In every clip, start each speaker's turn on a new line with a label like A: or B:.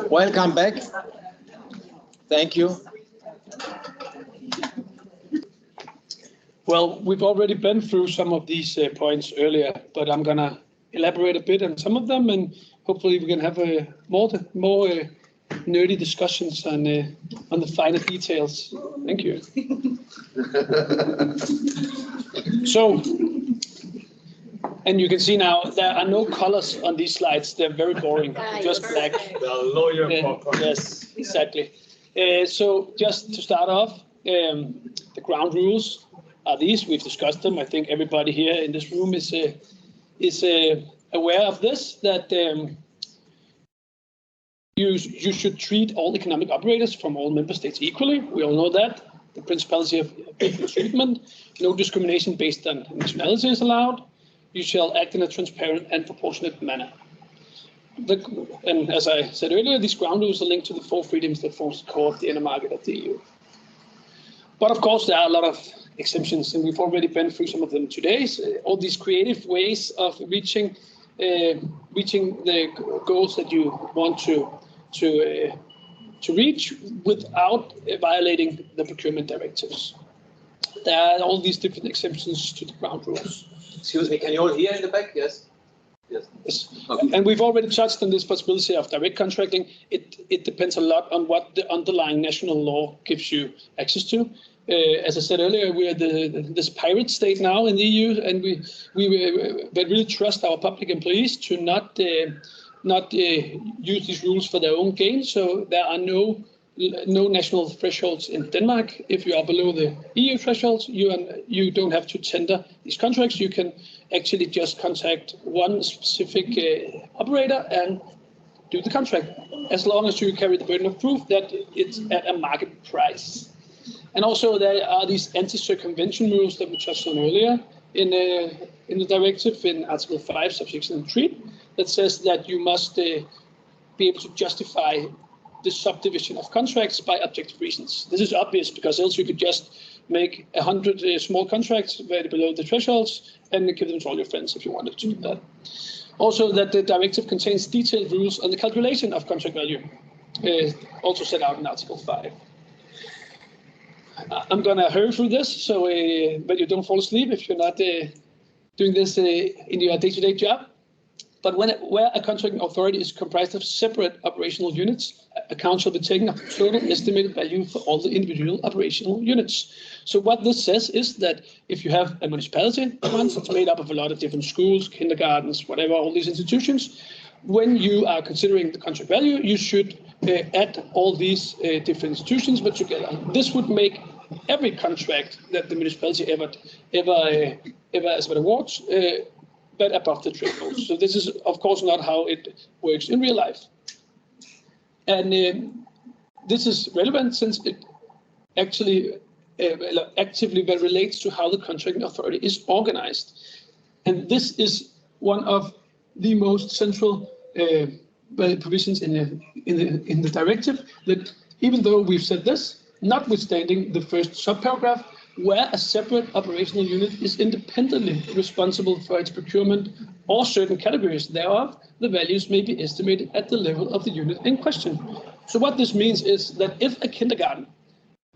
A: Welcome back. Thank you.
B: Well, we've already been through some of these points earlier, but I'm going to elaborate a bit on some of them, and hopefully we can have more nerdy discussions on the finer details. Thank you. So, and you can see now there are no colors on these slides. They're very boring, just black.
A: The lawyer
B: yes, exactly. So just to start off, the ground rules are these. We've discussed them. I think everybody here in this room is aware of this, that you should treat all economic operators from all member states equally. We all know that. The principality of equal treatment. No discrimination based on nationality is allowed. You shall act in a transparent and proportionate manner. And as I said earlier, these ground rules are linked to the 4 freedoms that forms the core of the inner market of the EU. But of course, there are a lot of exemptions, and we've already been through some of them today. So all these creative ways of reaching the goals that you want to reach without violating the procurement directives. There are all these different exemptions to the ground rules.
A: Excuse me, can you all hear in the back? Yes.
B: Yes. Okay. And we've already touched on this possibility of direct contracting. It depends a lot on what the underlying national law gives you access to. As I said earlier, we are this pirate state now in the EU, and we really trust our public employees to not use these rules for their own gain. So there are no national thresholds in Denmark. If you are below the EU thresholds, you don't have to tender these contracts. You can actually just contact one specific operator and do the contract, as long as you carry the burden of proof that it's at a market price. And also there are these anti-circumvention rules that we touched on earlier in the directive in Article 5, subsection 3, that says that you must be able to justify the subdivision of contracts by objective reasons. This is obvious because else you could just make 100 small contracts very below the thresholds and give them to all your friends if you wanted to do that. Also, that the directive contains detailed rules on the calculation of contract value, also set out in Article 5. I'm going to hurry through this, so but you don't fall asleep if you're not doing this in your day-to-day job. But where a contracting authority is comprised of separate operational units, account shall be taken of the total estimated value for all the individual operational units. So what this says is that if you have a municipality, it's made up of a lot of different schools, kindergartens, whatever, all these institutions. When you are considering the contract value, you should add all these different institutions, but together. This would make every contract that the municipality ever awards but above the threshold. So this is, of course, not how it works in real life. And this is relevant since it actually actively relates to how the contracting authority is organized. And this is one of the most central provisions in the directive, that even though we've said this, notwithstanding the first subparagraph, where a separate operational unit is independently responsible for its procurement or certain categories thereof, the values may be estimated at the level of the unit in question. So what this means is that if a kindergarten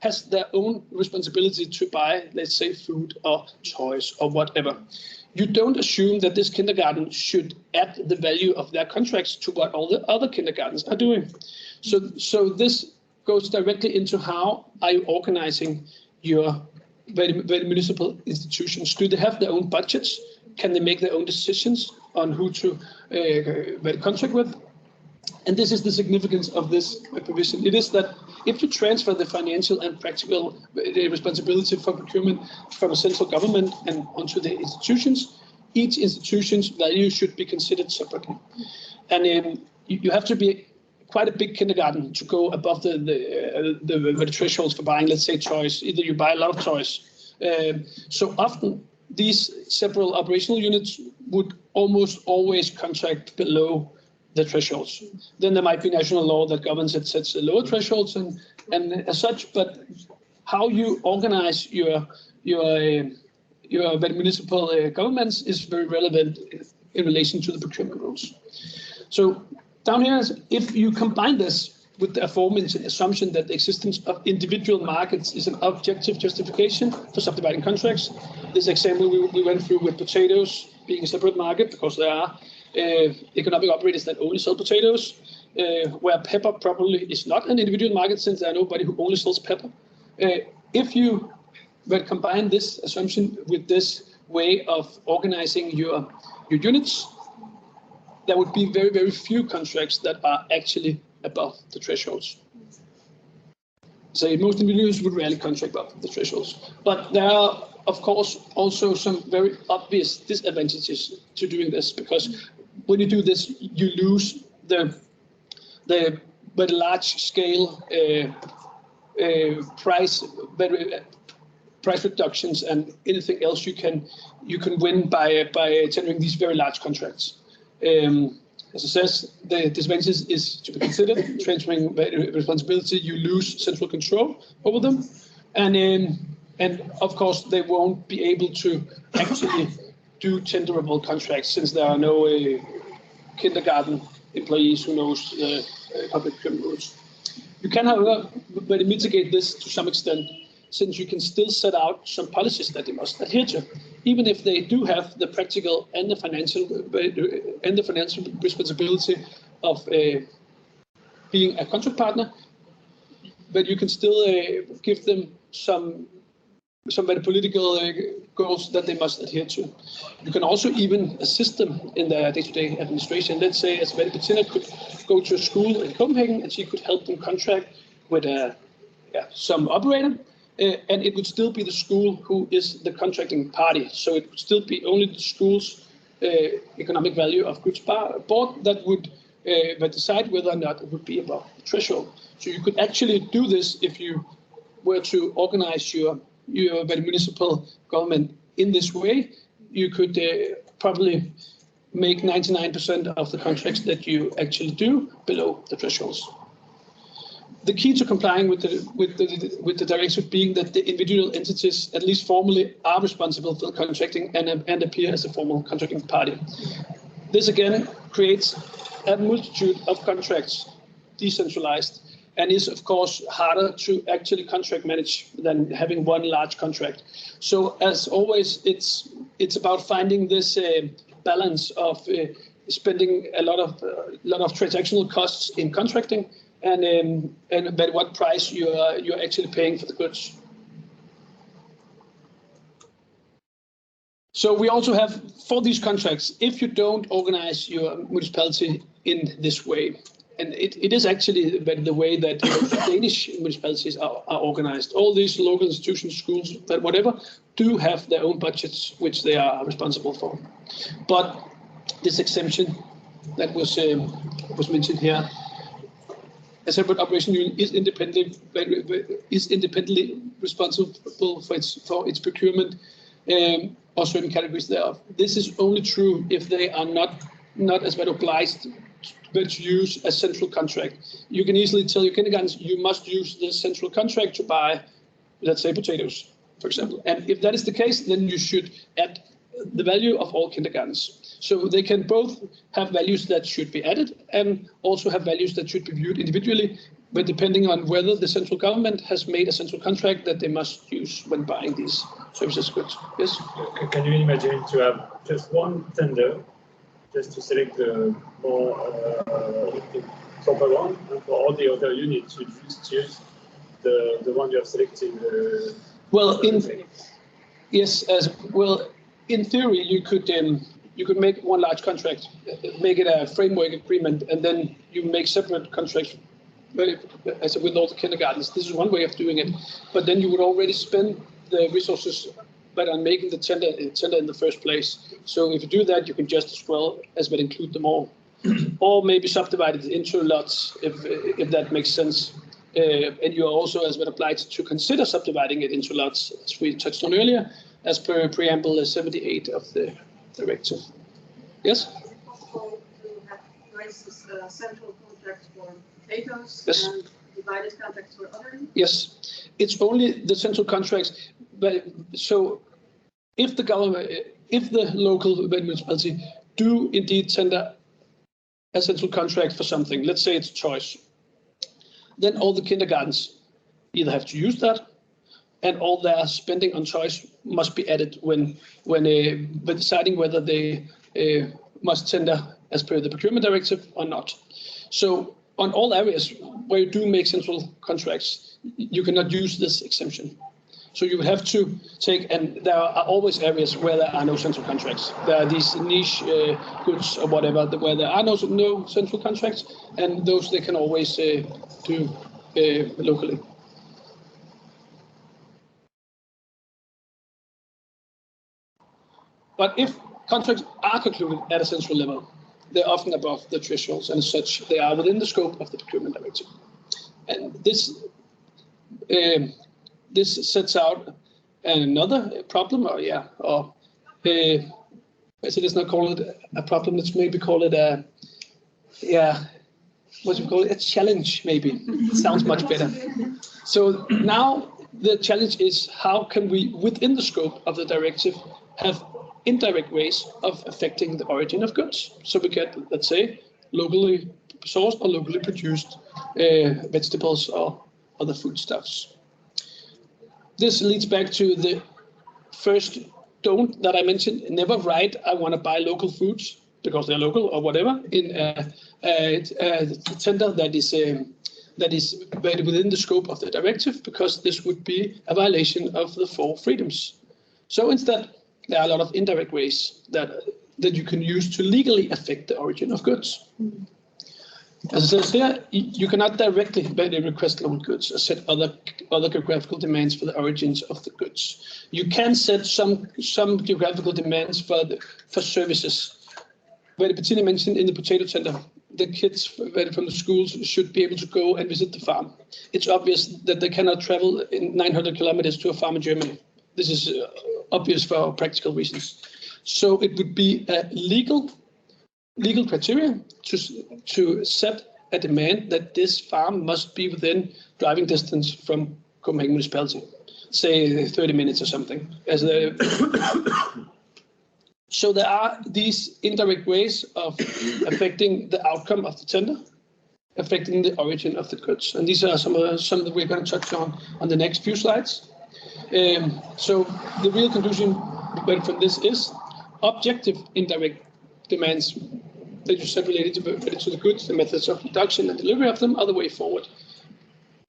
B: has their own responsibility to buy, let's say, food or toys or whatever, you don't assume that this kindergarten should add the value of their contracts to what all the other kindergartens are doing. So this goes directly into how are you organizing your municipal institutions. Do they have their own budgets? Can they make their own decisions on who to contract with? And this is the significance of this provision. It is that if you transfer the financial and practical responsibility for procurement from a central government and onto the institutions, each institution's value should be considered separately. And you have to be quite a big kindergarten to go above the thresholds for buying, let's say, toys. Either you buy a lot of toys. So often these several operational units would almost always contract below the thresholds. Then there might be national law that governs it, sets the lower thresholds and as such, but how you organize your municipal governments is very relevant in relation to the procurement rules. So down here, if you combine this with the aforementioned assumption that the existence of individual markets is an objective justification for subdividing contracts. This example we went through with potatoes being a separate market because there are economic operators that only sell potatoes, where pepper probably is not an individual market since there are nobody who only sells pepper. If you were combine this assumption with this way of organizing your units, there would be very, very few contracts that are actually above the thresholds. So most individuals would rarely contract above the thresholds. But there are, of course, also some very obvious disadvantages to doing this, because when you do this, you lose the very large scale price reductions and anything else you can win by tendering these very large contracts. As it says, the disadvantage is to be considered. Transferring responsibility, you lose central control over them, and of course they won't be able to actually do tenderable contracts since there are no kindergarten employees who knows public procurement rules. You can, however, mitigate this to some extent, since you can still set out some policies that they must adhere to, even if they do have the practical and the financial responsibility of being a contract partner. But you can still give them some very political goals that they must adhere to. You can also even assist them in their day-to-day administration. Let's say, as Mette Bettina could go to a school in Copenhagen and she could help them contract with some operator. And it would still be the school who is the contracting party. So it would still be only the school's economic value of goods bought that would decide whether or not it would be above the threshold. So you could actually do this if you were to organize your municipal government in this way. You could probably make 99% of the contracts that you actually do below the thresholds. The key to complying with the directive being that the individual entities, at least formally, are responsible for the contracting and appear as a formal contracting party. This again creates a multitude of contracts decentralized and is of course harder to actually contract manage than having one large contract. So as always, it's about finding this balance of spending a lot of transactional costs in contracting, and at what price you're actually paying for the goods. So we also have, for these contracts, if you don't organize your municipality in this way, and it is actually the way that Danish municipalities are organized. All these local institutions, schools, whatever, do have their own budgets, which they are responsible for. But this exemption that was mentioned here, a separate operation unit is independently responsible for its procurement or certain categories thereof. This is only true if they are not as well obliged to use a central contract. You can easily tell your kindergartens you must use this central contract to buy, let's say, potatoes, for example. And if that is the case, then you should add the value of all kindergartens. So they can both have values that should be added and also have values that should be viewed individually, but depending on whether the central government has made a central contract that they must use when buying these services goods. Yes?
C: Can you imagine to have just one tender, just to select the more proper one, and for all the other units you just choose the one you have selected?
B: In theory, you could make one large contract, make it a framework agreement, and then you make separate contracts with all the kindergartens. This is one way of doing it, but then you would already spend the resources but on making the tender in the first place. So if you do that, you can just as well include them all, or maybe subdivide it into lots if that makes sense. And you are also as well obliged to consider subdividing it into lots, as we touched on earlier, as per preamble 78 of the directive. Yes?
D: Is it possible to have, for instance, central contracts for potatoes
B: Yes.
D: and divided contracts for other?
B: Yes, it's only the central contracts. But so, if the government, if the local municipality do indeed tender a central contract for something, let's say it's choice, then all the kindergartens either have to use that, and all their spending on choice must be added when deciding whether they must tender as per the procurement directive or not. So on all areas where you do make central contracts, you cannot use this exemption. So you would have to take, and there are always areas where there are no central contracts. There are these niche goods or whatever where there are no central contracts, and those they can always do locally. But if contracts are concluded at a central level, they're often above the thresholds, and as such, they are within the scope of the procurement directive. And this sets out another problem, as it is not called a problem, let's maybe call it a challenge, maybe. It sounds much better. So now the challenge is, how can we, within the scope of the directive, have indirect ways of affecting the origin of goods? So we get, let's say, locally sourced or locally produced vegetables or other foodstuffs. This leads back to the first don't that I mentioned. Never write, I want to buy local foods because they're local or whatever, in a tender that is within the scope of the directive, because this would be a violation of the 4 freedoms. So instead, there are a lot of indirect ways that you can use to legally affect the origin of goods. As it says here, you cannot directly request local goods or set other geographical demands for the origins of the goods. You can set some geographical demands for services. Where Bettina mentioned in the potato tender, the kids from the schools should be able to go and visit the farm. It's obvious that they cannot travel in 900 kilometers to a farm in Germany. This is obvious for practical reasons. So it would be a legal criteria to set a demand that this farm must be within driving distance from Copenhagen municipality, say 30 minutes or something. So there are these indirect ways of affecting the outcome of the tender, affecting the origin of the goods. And these are some that we're going to touch on the next few slides. So the real conclusion from this is objective indirect demands that you set related to the goods, the methods of production and delivery of them are the way forward.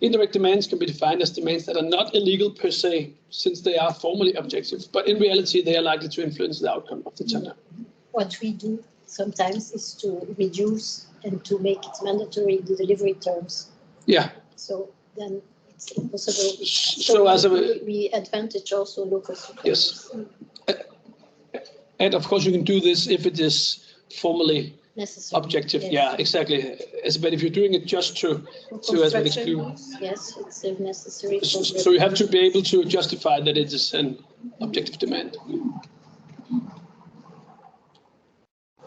B: Indirect demands can be defined as demands that are not illegal per se, since they are formally objective, but in reality they are likely to influence the outcome of the tender.
E: What we do sometimes is to reduce and to make it mandatory the delivery terms.
B: Yeah.
E: So then it's impossible.
B: So
E: we advantage also local suppliers.
B: Yes. And of course you can do this if it is formally
E: necessary.
B: Objective,
E: yes.
B: Yeah, exactly. But if you're doing it just to as an exclude,
E: yes, it's necessary.
B: So you have to be able to justify that it is an objective demand.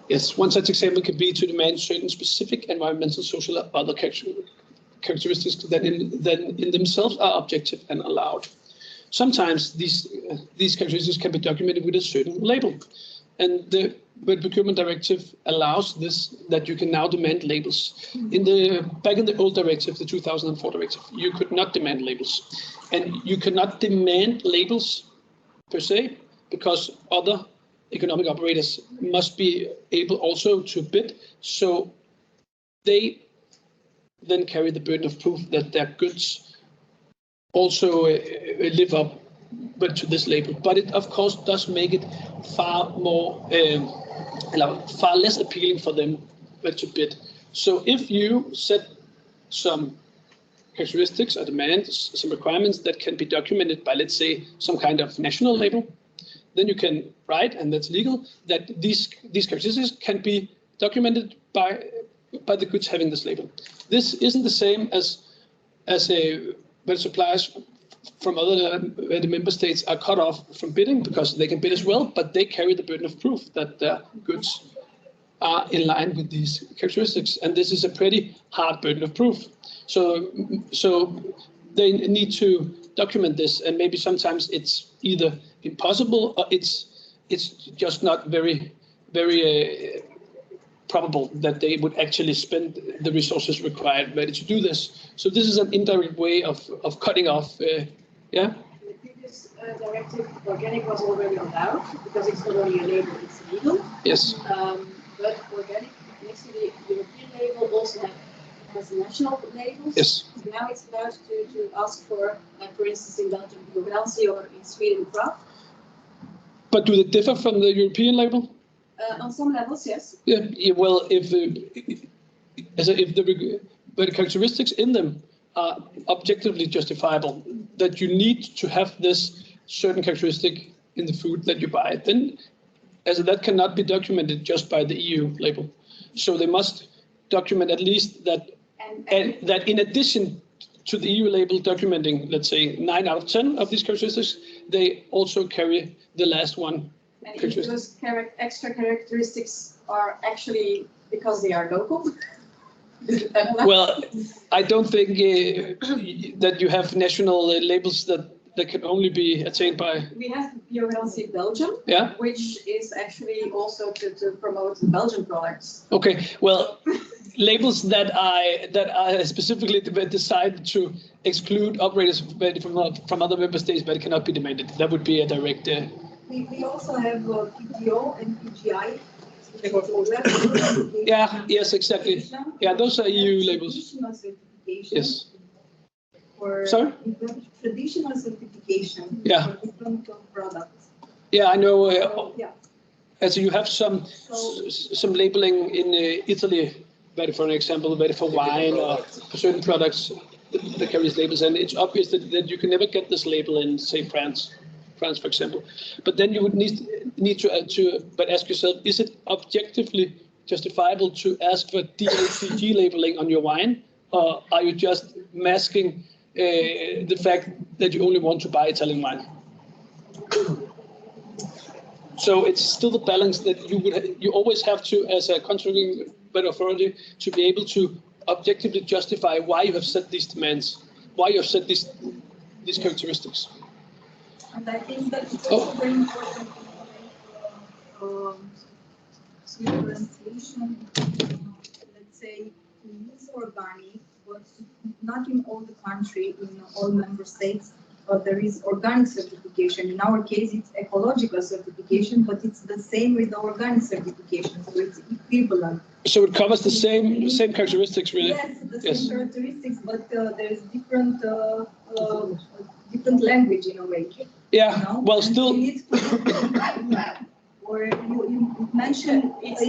B: Yes, one such example could be to demand certain specific environmental, social, or other characteristics that in themselves are objective and allowed. Sometimes these characteristics can be documented with a certain label. And the procurement directive allows this, that you can now demand labels. Back in the old directive, the 2004 directive, you could not demand labels. And you cannot demand labels per se, because other economic operators must be able also to bid. So they then carry the burden of proof that their goods also live up to this label. But it, of course, does make it far less appealing for them to bid. So if you set some characteristics or demands, some requirements that can be documented by, let's say, some kind of national label, then you can write, and that's legal, that these characteristics can be documented by the goods having this label. This isn't the same as when suppliers from other the member states are cut off from bidding, because they can bid as well, but they carry the burden of proof that their goods are in line with these characteristics. And this is a pretty hard burden of proof. So they need to document this, and maybe sometimes it's either impossible or it's just not very probable that they would actually spend the resources required to do this. So this is an indirect way of cutting off. Yeah.
D: The previous directive, organic was already allowed because it's not only a label, it's legal.
B: Yes.
D: But organic, next to the European label, also has national labels.
B: Yes.
D: So now it's allowed to ask for instance, in Belgium, biogarantie, or in Sweden, craft.
B: But do they differ from the European label?
D: On some levels, yes.
B: Yeah. Well, if the characteristics in them are objectively justifiable, that you need to have this certain characteristic in the food that you buy, then that cannot be documented just by the EU label. So they must document at least that, and that in addition to the EU label documenting, let's say 9 out of 10 of these characteristics, they also carry the last one.
D: And if those extra characteristics are actually because they are local.
B: Well, I don't think that you have national labels that can only be attained by.
D: We have biogarantie Belgium,
B: Yeah.
D: which is actually also to promote Belgian products.
B: Okay, well, labels that are specifically decided to exclude operators from other member states, but it cannot be demanded. That would be a direct.
F: We also have PTO and PGI.
B: Yeah. Yes. Exactly. Yeah. Those are EU labels.
F: Traditional certification.
B: Yes.
F: For
B: Sorry?
F: traditional certification.
B: Yeah.
F: For different products.
B: Yeah, I know.
F: Yeah.
B: So you have some labeling in Italy, better for an example, better for wine or for certain products that carries labels, and it's obvious that you can never get this label in, say, France, for example. But then you would need to ask yourself: is it objectively justifiable to ask for DACG labeling on your wine, or are you just masking the fact that you only want to buy Italian wine? So it's still the balance that you always have to, as a contracting authority, to be able to objectively justify why you have set these demands, why you have set these characteristics.
F: And I think that it's also very important to translation, let's say, to use organic, but not in all the country, in all member states, but there is organic certification. In our case, it's ecological certification, but it's the same with the organic certification, so it's equivalent.
B: So it covers the same characteristics, really?
F: Yes, the same characteristics, but there's different language in a way.
B: Yeah,
F: You know?
B: well,
F: And
B: still.
F: Or you mentioned
D: It's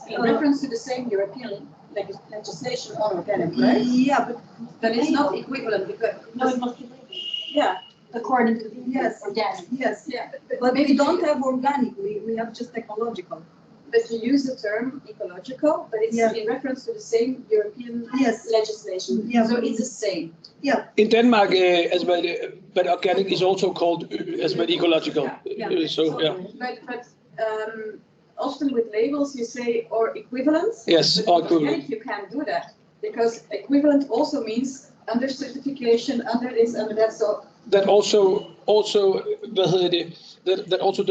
D: in reference to the same European legislation on organic, right?
F: Yeah,
D: But it's not equivalent because
E: No, it must be.
D: yeah,
E: According to the
F: Yes.
E: organic.
F: yes,
D: yeah.
F: but we don't have organic. We have just ecological.
D: But you use the term ecological, but it's
F: Yeah.
D: in reference to the same European
F: Yes.
D: legislation.
F: Yeah.
D: So it's the same.
B: In Denmark, but organic is also called ecological.
D: Yeah.
B: So yeah.
D: But often with labels you say or equivalent.
B: Yes,
D: but
B: or
D: with
B: equivalent.
D: organic you can't do that because equivalent also means under certification, under this, under that. So
B: That also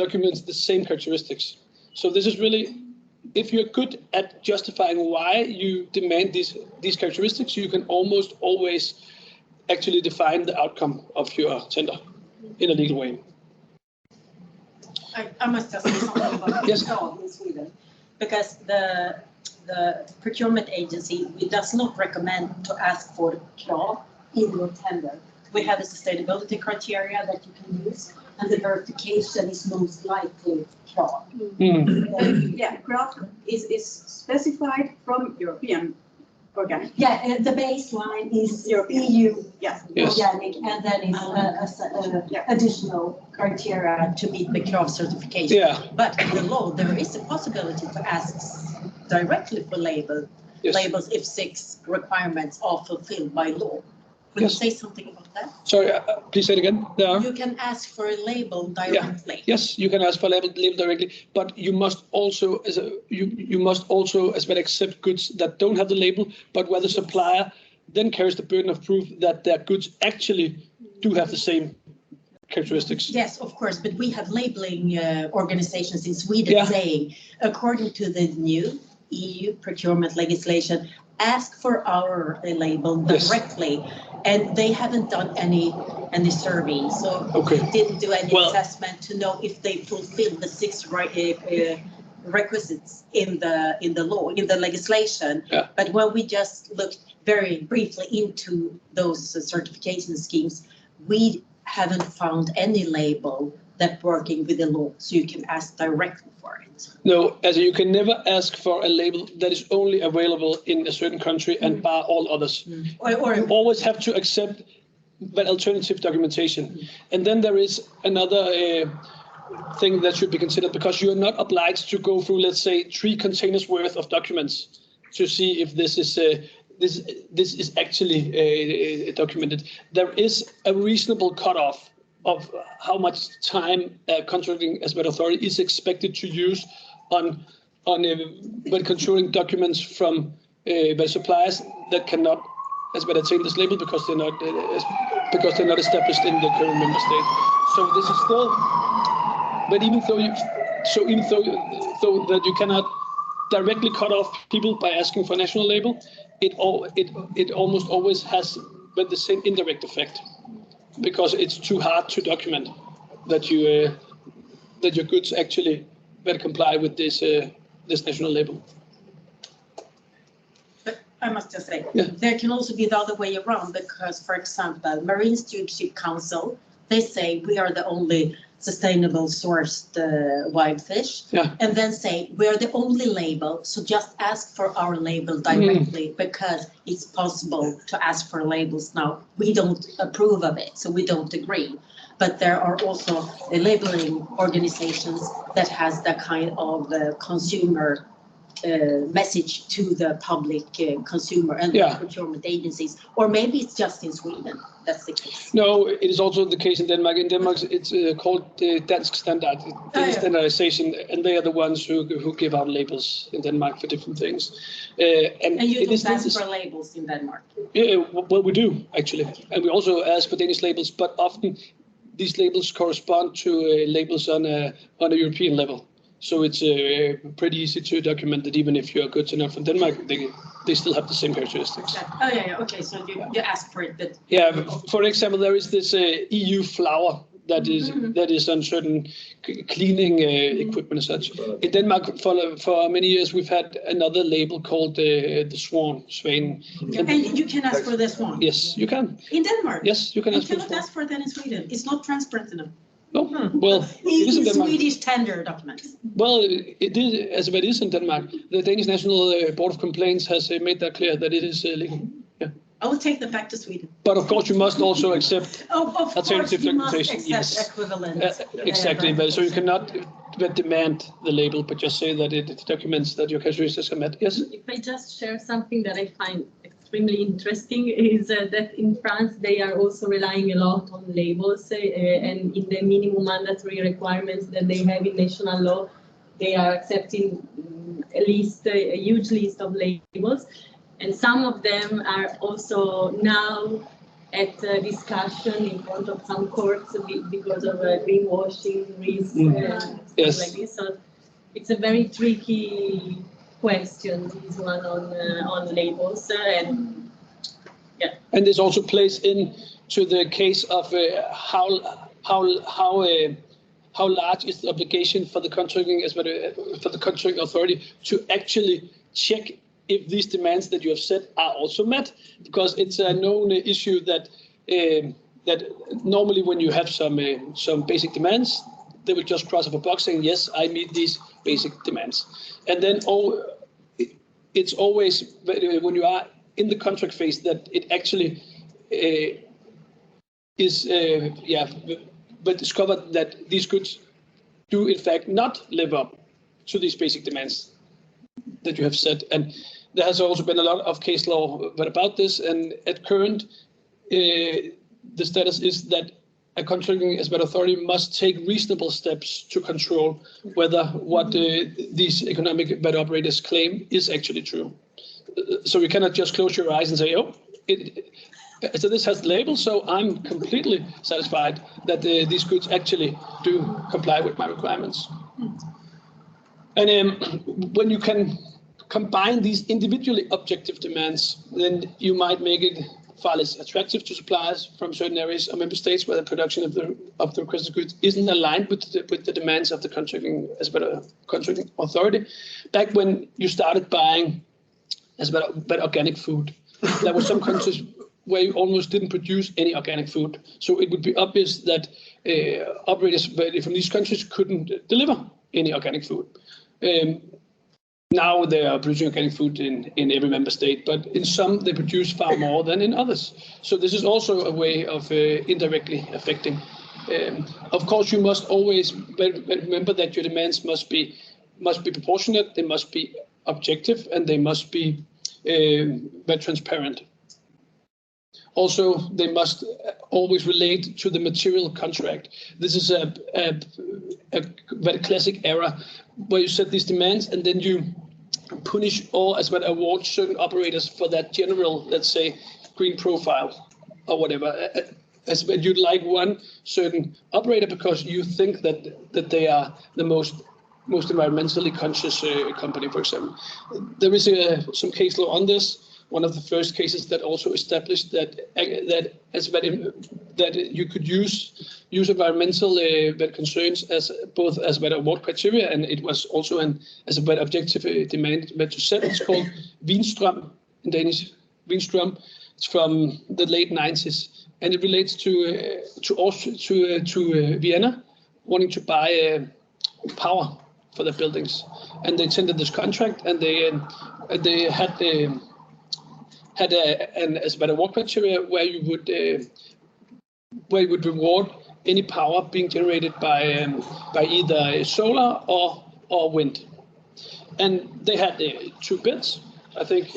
B: documents the same characteristics. So this is really, if you're good at justifying why you demand these characteristics, you can almost always actually define the outcome of your tender in a legal way.
G: I must just say something about
B: Yes.
G: CRAV in Sweden, because the procurement agency does not recommend to ask for CRAV in your tender. We have a sustainability criteria that you can use, and the verification is most likely CRAV.
D: yeah, craft is specified from European organic.
E: Yeah, the baseline is
D: European.
E: EU
D: Yes.
B: Yes.
E: organic, and then is additional
G: Criteria to meet the CRAV certification.
B: Yeah.
G: But in the law, there is a possibility to ask directly for
B: Yes.
G: labels if 6 requirements are fulfilled by law. Could
B: Yes.
G: you say something about that?
B: Sorry, please say it again.
G: You can ask for a label directly.
B: Yes, you can ask for label directly, but you must also, as well, accept goods that don't have the label, but where the supplier then carries the burden of proof that their goods actually do have the same characteristics.
G: Yes, of course, but we have labeling organizations in Sweden
B: Yeah.
G: saying, according to the new EU procurement legislation ask for our label directly, and they haven't done any survey, so
B: Okay.
G: they didn't do any
B: Well-
G: assessment to know if they fulfill the 6 requisites in the law, in the legislation.
B: Yeah.
G: But when we just looked very briefly into those certification schemes, we haven't found any label that working with the law, so you can ask directly for it.
B: No, as you can never ask for a label that is only available in a certain country and bar all others.
G: Or
B: You always have to accept that alternative documentation. And then there is another thing that should be considered, because you're not obliged to go through, let's say, 3 containers worth of documents to see if this is actually documented. There is a reasonable cutoff of how much time a contracting expert authority is expected to use on when controlling documents from by suppliers that cannot as well attain this label because they're not established in the current member state. So this is still, but even though that you cannot directly cut off people by asking for national label, it almost always has but the same indirect effect, because it's too hard to document that your goods actually will comply with this national label.
G: But I must just say,
B: Yeah.
G: there can also be the other way around, because, for example, Marine Stewardship Council, they say we are the only sustainable sourced wild fish,
B: Yeah.
G: and then say we are the only label, so just ask for our label directly because it's possible to ask for labels now. We don't approve of it, so we don't agree. But there are also labeling organizations that has that kind of consumer message to the public consumer and
B: Yeah.
G: procurement agencies, or maybe it's just in Sweden. That's the case.
B: No, it is also the case in Denmark. In Denmark, it's called the Dansk Standard, Danish standardization, and they are the ones who give out labels in Denmark for different things.
G: And you
B: it is
G: don't ask
B: this-
G: for labels in Denmark.
B: Yeah, well, we do actually, and we also ask for Danish labels, but often these labels correspond to labels on a European level. So it's pretty easy to document that even if your goods are not from Denmark, they still have the same characteristics.
G: Oh, yeah. Okay, so you ask for it, but
B: Yeah, for example, there is this EU flour that is on certain cleaning equipment and such. In Denmark, for many years, we've had another label called the Swan.
G: and you can ask for this one.
B: Yes, you can.
G: In Denmark?
B: Yes, you can
G: You
B: ask for
G: cannot
B: Swan.
G: ask for it in Sweden. It's not transparent enough.
B: No, well, it is in
G: In
B: Denmark.
G: Swedish tender documents.
B: Well, it is as it is in Denmark. The Danish National Board of Complaints has made that clear that it is legal. Yeah.
G: I will take that back to Sweden.
B: But of course, you must also accept
G: Of course,
B: alternative
G: you must
B: documentation.
G: accept
B: Yes.
G: equivalent.
B: Exactly. But so you cannot demand the label, but just say that it documents that your characteristics are met. Yes.
H: If I just share something that I find extremely interesting is that in France they are also relying a lot on labels and in the minimum mandatory requirements that they have in national law, they are accepting a huge list of labels, and some of them are also now at discussion in front of some courts because of greenwashing risks and
B: Yes.
H: things like this. So it's a very tricky question, this one on labels, and yeah.
B: And this also plays into the case of how large is the obligation for the contracting authority to actually check if these demands that you have set are also met, because it's a known issue that normally when you have some basic demands, they will just cross off a box saying, yes, I meet these basic demands. And then it's always when you are in the contract phase that it actually is but discovered that these goods do in fact not live up to these basic demands that you have set. And there has also been a lot of case law about this, and at current the status is that a contracting authority must take reasonable steps to control whether what these economic bad operators claim is actually true. So you cannot just close your eyes and say, oh, so this has the label, so I'm completely satisfied that these goods actually do comply with my requirements. And when you can combine these individually objective demands, then you might make it far less attractive to suppliers from certain areas or member states where the production of the requested goods isn't aligned with the demands of the contracting authority. Back when you started buying organic food, there were some countries where you almost didn't produce any organic food. So it would be obvious that operators from these countries couldn't deliver any organic food. Now they are producing organic food in every member state, but in some they produce far more than in others. So this is also a way of indirectly affecting. Of course, you must always remember that your demands must be proportionate, they must be objective, and they must be very transparent. Also, they must always relate to the material contract. This is a very classic error where you set these demands and then you punish or award certain operators for that general, let's say, green profile or whatever. As you'd like one certain operator because you think that they are the most environmentally conscious company, for example. There is some case law on this. One of the first cases that also established that you could use environmental concerns as both as award criteria, and it was also as a objective demand to set. It's called Wienstrøm in Danish. Wienstrøm. It's from the late 90s, and it relates to Vienna wanting to buy power for their buildings, and they tendered this contract, and they had an award criteria where you would reward any power being generated by either solar or wind. And they had two bids, I think,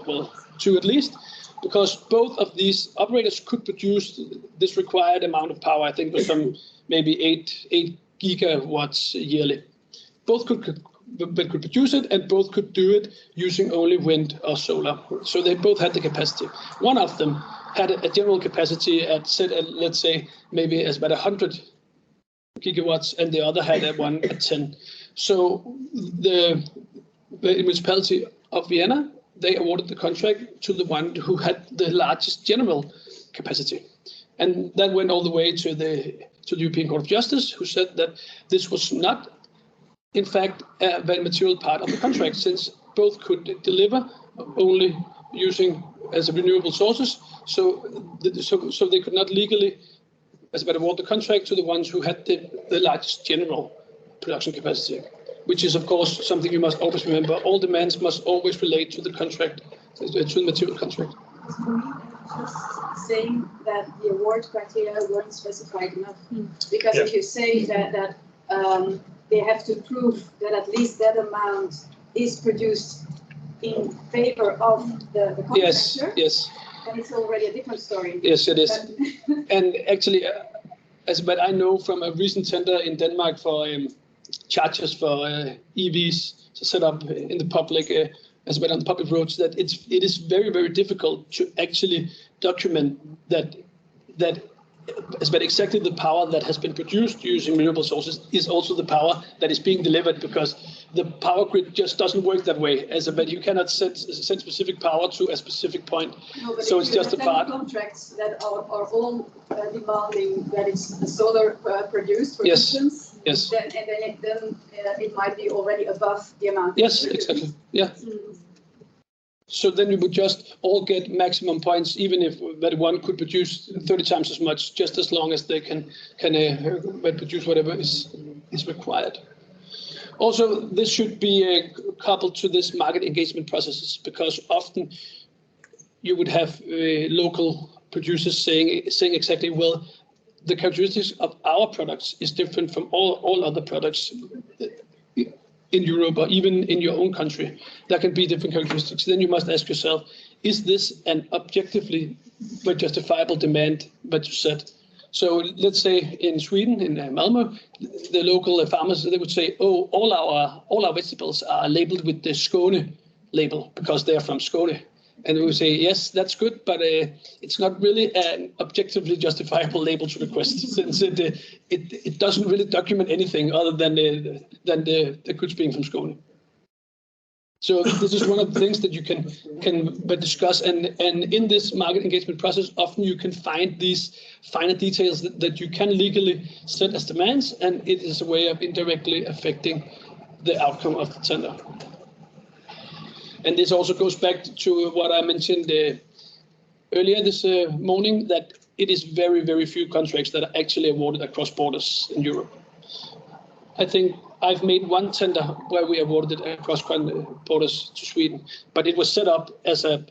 B: well, two at least, because both of these operators could produce this required amount of power. I think it was some maybe 8 gigawatts yearly. Both could produce it, and both could do it using only wind or solar. So they both had the capacity. One of them had a general capacity let's say, maybe as about 100 gigawatts, and the other had one at 10. So the municipality of Vienna, they awarded the contract to the one who had the largest general capacity. And that went all the way to the European Court of Justice, who said that this was not in fact, a very material part of the contract, since both could deliver only using renewable sources. So they could not legally award the contract to the ones who had the largest general production capacity, which is, of course, something you must always remember. All demands must always relate to the contract, to the material contract.
D: Just saying that the award criteria weren't specified enough, because if you say that they have to prove that at least that amount is produced in favor of the contractor.
B: Yes.
D: And it's already a different story.
B: Yes, it is. And actually, but I know from a recent tender in Denmark for chargers for EVs to set up in the public, on the public roads, that it is very, very difficult to actually document that exactly the power that has been produced using renewable sources is also the power that is being delivered, because the power grid just doesn't work that way. But you cannot send specific power to a specific point. No, so it's just a part.
D: Contracts that are all demanding that it's solar produced, for instance.
B: Yes.
D: Then it might be already above the amount.
B: Yes, exactly. Yeah. Mm-hmm. So then we would just all get maximum points, even if that one could produce 30 times as much, just as long as they can produce whatever is required. Also, this should be coupled to this market engagement processes, because often you would have local producers saying exactly, well, the characteristics of our products is different from all other products in Europe, or even in your own country. There can be different characteristics. Then you must ask yourself, is this an objectively but justifiable demand that you set? So let's say in Sweden, in Malmö, the local farmers, they would say, oh, all our vegetables are labeled with the Skåne label because they are from Skåne. And we would say, yes, that's good, but it's not really an objectively justifiable label to request, since it doesn't really document anything other than the goods being from Skåne. So this is one of the things that you can discuss, and in this market engagement process, often you can find these finer details that you can legally set as demands, and it is a way of indirectly affecting the outcome of the tender. And this also goes back to what I mentioned earlier this morning, that it is very, very few contracts that are actually awarded across borders in Europe. I think I've made one tender where we awarded it across borders to Sweden, but it was set up as a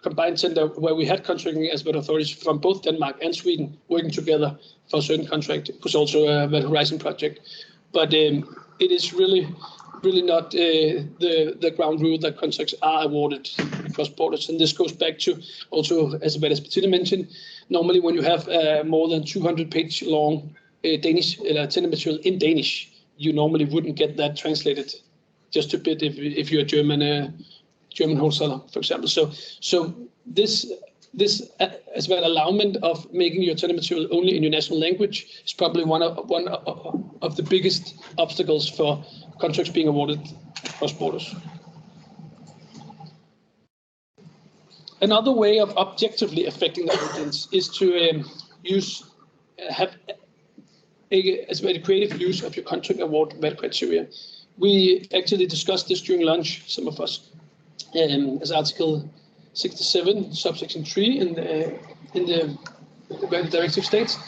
B: combined tender where we had contracting expert authorities from both Denmark and Sweden working together for a certain contract. It was also a Horizon project, but it is really not the ground rule that contracts are awarded across borders. And this goes back to also, as Bettina mentioned, normally when you have more than 200-page long Danish tender material in Danish, you normally wouldn't get that translated just a bit if you're a German wholesaler, for example. So this as well allowment of making your tender material only in your national language is probably one of the biggest obstacles for contracts being awarded across borders. Another way of objectively affecting the audience is to have a creative use of your contract award meta criteria. We actually discussed this during lunch, some of us, as Article 67, subsection 3 in the directive states.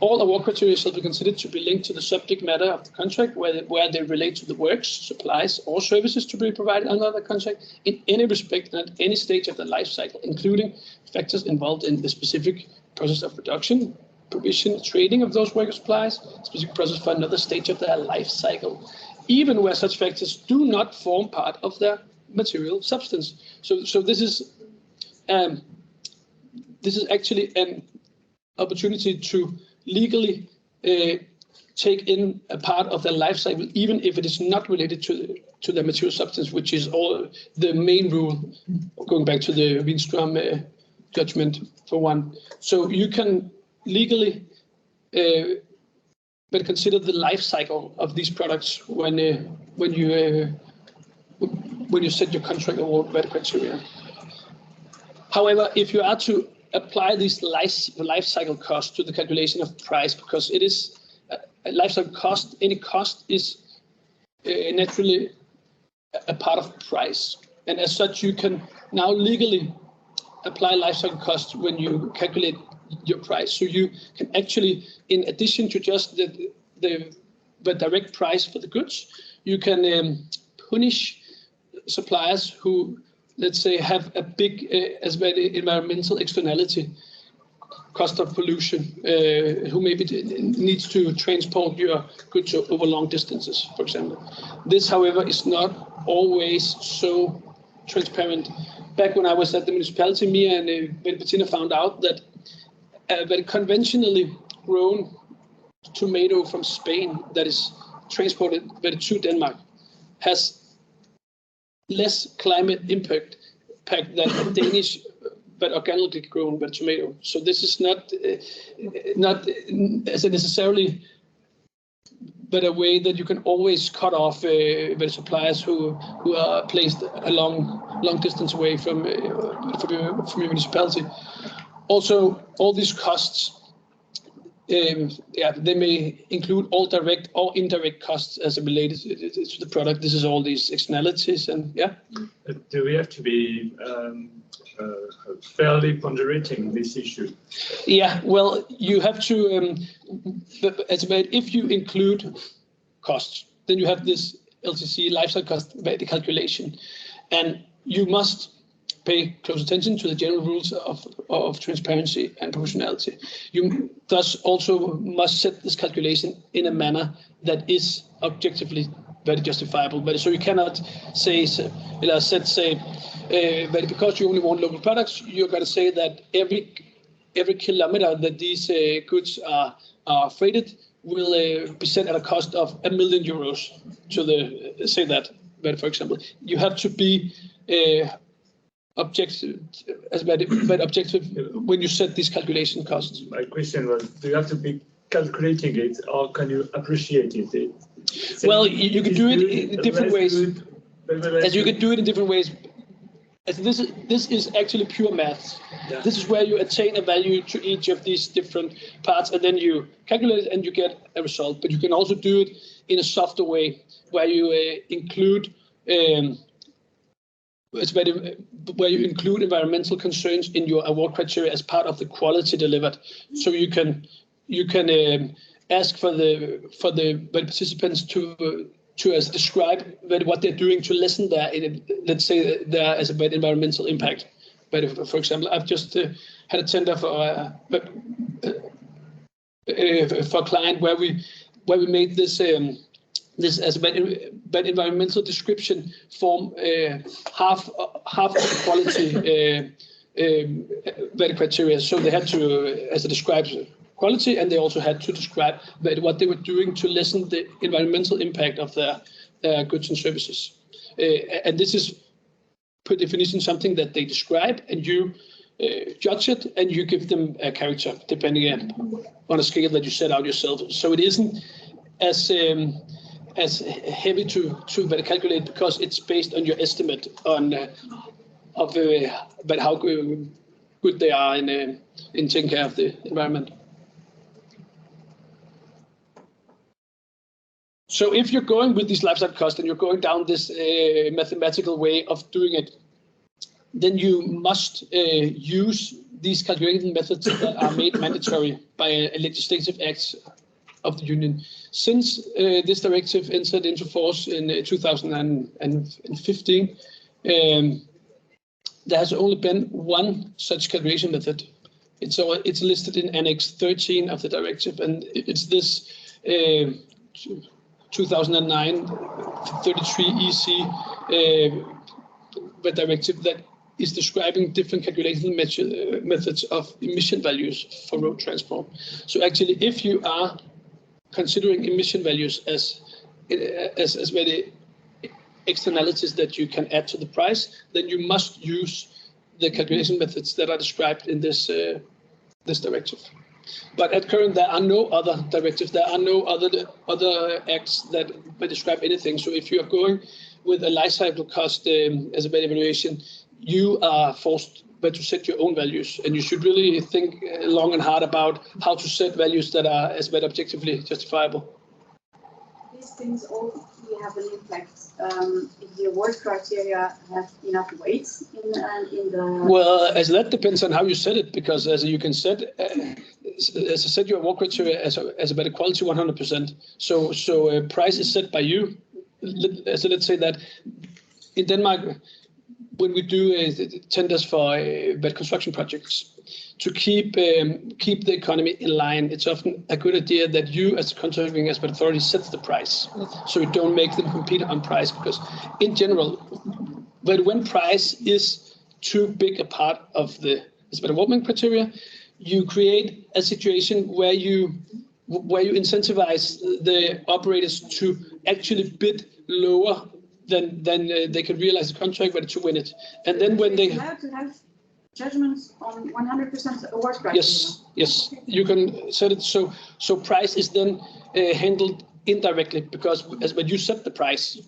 B: All award criteria shall be considered to be linked to the subject matter of the contract, where they relate to the works, supplies, or services to be provided under the contract in any respect and at any stage of the life cycle, including factors involved in the specific process of production, provision, trading of those work or supplies, specific process for another stage of their life cycle, even where such factors do not form part of their material substance. So this is actually an opportunity to legally take in a part of their life cycle, even if it is not related to the material substance, which is all the main rule, going back to the Winstrom judgment for one. So you can legally but consider the life cycle of these products when you set your contract award meta criteria. However, if you are to apply these life cycle costs to the calculation of price, because it is a life cycle cost, any cost is naturally a part of price, and as such you can now legally apply life cycle costs when you calculate your price. So you can actually, in addition to just the direct price for the goods, you can punish suppliers who, let's say, have a big environmental externality, cost of pollution, who maybe needs to transport your goods over long distances, for example. This, however, is not always so transparent. Back when I was at the municipality, me and Bettina found out that very conventionally grown tomato from Spain that is transported to Denmark has less climate impact than a Danish but organically grown tomato. So this is not as a necessarily but a way that you can always cut off suppliers who are placed a long distance away from your municipality. Also, all these costs, they may include all direct or indirect costs as related to the product. This is all these externalities, and yeah.
C: Do we have to be fairly ponderating this issue?
B: Yeah, well, you have to, if you include costs, then you have this LCC lifecycle cost calculation, and you must pay close attention to the general rules of transparency and proportionality. You thus also must set this calculation in a manner that is objectively very justifiable. But so you cannot say, but because you only want local products, you're going to say that every kilometer that these goods are freighted will be sent at a cost of €1 million to the, say that, but for example, you have to be objective when you set these calculation costs.
C: My question was, do you have to be calculating it, or can you appreciate it?
B: Well, you can do it in different ways. As you can do it in different ways. As this is actually pure maths.
C: Yeah.
B: This is where you attain a value to each of these different parts, and then you calculate it and you get a result. But you can also do it in a softer way, where you include where you include environmental concerns in your award criteria as part of the quality delivered. So you can ask for the participants to describe what they're doing to lessen their, let's say, their as a bad environmental impact. But if, for example, I've just had a tender for a client where we made this this as a bad environmental description form half of the quality bad criteria. So they had to, as it describes quality, and they also had to describe what they were doing to lessen the environmental impact of their goods and services. And this is, per definition, something that they describe, and you judge it, and you give them a character, depending on a scale that you set out yourself. So it isn't as heavy to calculate, because it's based on your estimate of about how good they are in taking care of the environment. So if you're going with these lifecycle costs and you're going down this mathematical way of doing it, then you must use these calculation methods that are made mandatory by a legislative act of the Union. Since this directive entered into force in 2015, there has only been one such calculation method. It's listed in Annex 13 of the directive, and it's this 2009 33 EC directive that is describing different calculation methods of emission values for road transport. So actually, if you are considering emission values as very externalities that you can add to the price, then you must use the calculation methods that are described in this directive. But at current, there are no other directives. There are no other acts that describe anything. So if you are going with a life cycle cost as a bad evaluation, you are forced to set your own values, and you should really think long and hard about how to set values that are as bad objectively justifiable.
D: These things all have an impact. If the award criteria have enough weight in the...
B: Well, as that depends on how you set it, because as you can set, as I said, your award criteria as a better quality 100%. So price is set by you. So let's say that in Denmark, when we do tenders for bad construction projects, to keep the economy in line, it's often a good idea that you, as the contracting expert authority, sets the price, so you don't make them compete on price. Because in general, but when price is too big a part of the award criteria, you create a situation where you incentivize the operators to actually bid lower than they can realize the contract, but to win it. And then when they
D: allowed to have judgments on 100% award criteria.
B: Yes, you can set it so price is then handled indirectly, because when you set the price,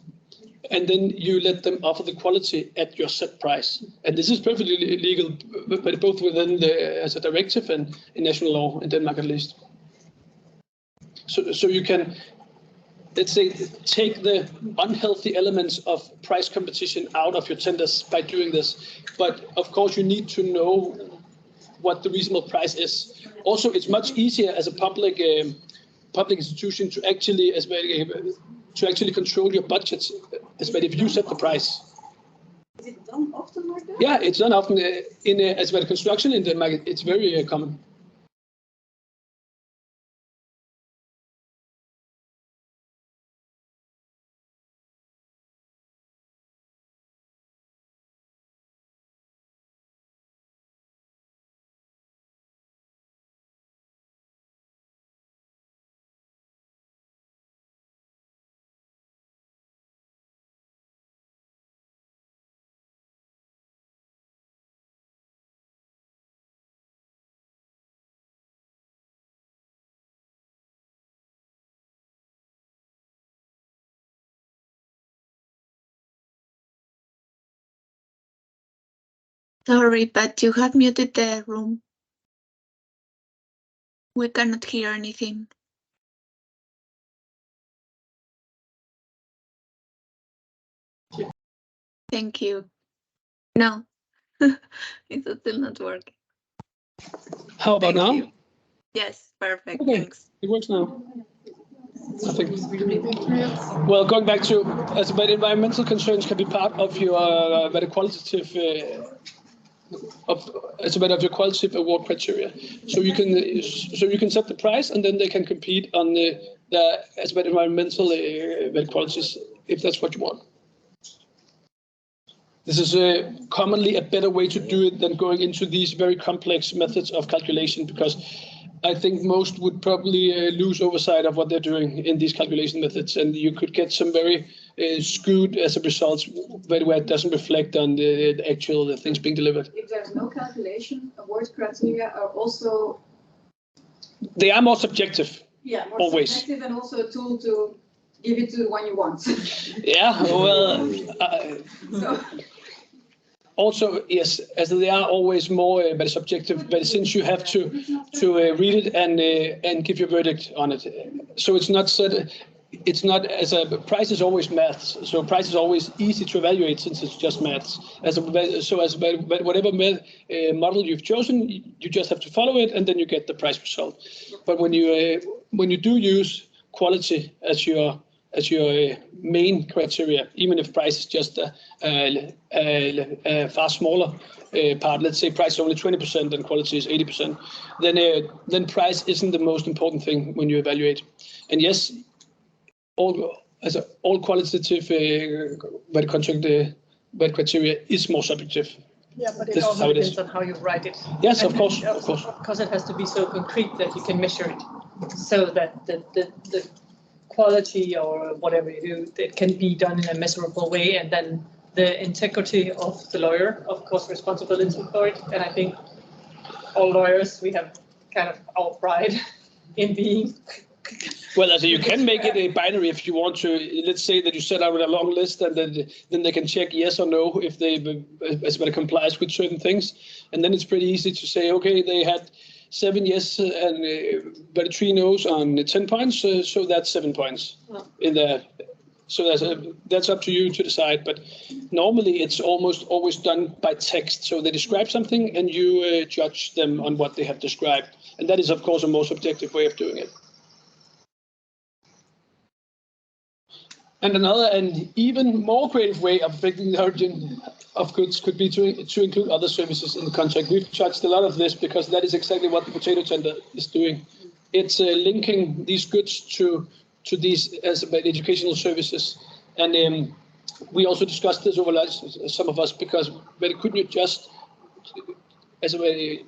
B: and then you let them offer the quality at your set price. And this is perfectly legal, but both within as a directive and in national law in Denmark at least. So you can, let's say, take the unhealthy elements of price competition out of your tenders by doing this. But of course, you need to know what the reasonable price is. Also, it's much easier as a public institution to actually control your budgets, especially if you set the price.
D: Is it done often like that?
B: Yeah, it's done often as construction in Denmark. It's very common.
I: Sorry, but you have muted the room. We cannot hear anything. Thank you. No, it's still not working.
B: How about
I: Thank
B: now?
I: you. Yes, perfect.
B: Okay.
I: Thanks.
B: It works now. I think. Well, going back to as about environmental concerns can be part of your very qualitative it's a matter of your qualitative award criteria. So you can set the price, and then they can compete on the as about environmental qualities if that's what you want. This is commonly a better way to do it than going into these very complex methods of calculation, because I think most would probably lose oversight of what they're doing in these calculation methods, and you could get some very skewed as a result, where it doesn't reflect on the actual things being delivered.
D: If there's no calculation, award criteria are also.
B: They are more subjective.
D: Yeah, more
B: always.
D: Subjective, and also a tool to give it to the one you want.
B: Yeah, well.
D: So.
B: Also, yes, as they are always more very subjective, but since you have to read it and give your verdict on it, so it's not said. It's not as a price is always maths, so price is always easy to evaluate since it's just maths. Whatever model you've chosen, you just have to follow it, and then you get the price result. But when you do use quality as your main criteria, even if price is just a far smaller part, let's say price is only 20% and quality is 80%, then price isn't the most important thing when you evaluate. And yes, all qualitative criteria is more subjective.
J: Yeah, but it also depends on how you write it.
B: Yes,
J: and
B: of course, of course.
J: Because it has to be so concrete that you can measure it, so that the quality or whatever you do, it can be done in a measurable way, and then the integrity of the lawyer, of course, responsibility for it. And I think all lawyers, we have kind of our pride in being.
B: Well, also you can make it a binary if you want to. Let's say that you set out a long list, and then they can check yes or no if they complies with certain things, and then it's pretty easy to say, okay, they had 7 yes and but 3 no's on 10 points, so that's 7 points in there. So that's up to you to decide. But normally it's almost always done by text. So they describe something, and you judge them on what they have described, and that is of course a more subjective way of doing it. And another and even more creative way of affecting the origin of goods could be to include other services in the contract. We've touched a lot of this because that is exactly what the potato tender is doing. It's linking these goods to these as educational services. And we also discussed this over lunch, some of us, because couldn't you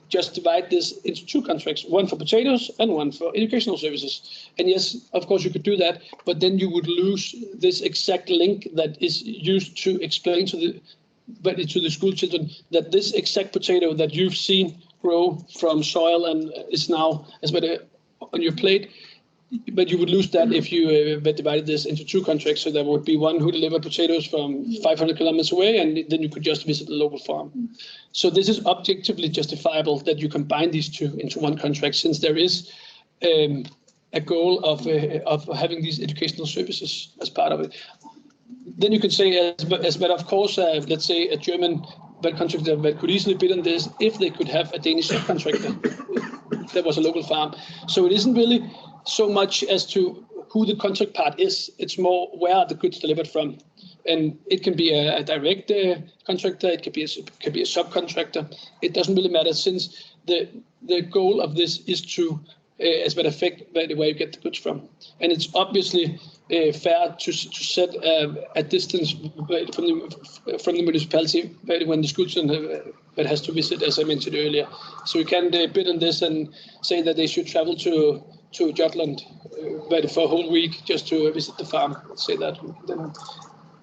B: just divide this into 2 contracts, one for potatoes and one for educational services. And yes, of course you could do that, but then you would lose this exact link that is used to explain to the school children that this exact potato that you've seen grow from soil and is now on your plate. But you would lose that if you divided this into 2 contracts. So there would be one who delivered potatoes from 500 kilometers away, and then you could just visit the local farm. So this is objectively justifiable that you combine these 2 into 1 contract, since there is a goal of having these educational services as part of it. Then you could say, but of course, let's say a German contractor that could easily bid on this if they could have a Danish subcontractor that was a local farm. So it isn't really so much as to who the contract part is. It's more where are the goods delivered from. And it can be a direct contractor, it could be a subcontractor. It doesn't really matter, since the goal of this is to affect where you get the goods from. And it's obviously fair to set a distance from the municipality when the school that has to visit, as I mentioned earlier. So you can bid on this and say that they should travel to Jutland for a whole week just to visit the farm. Let's say that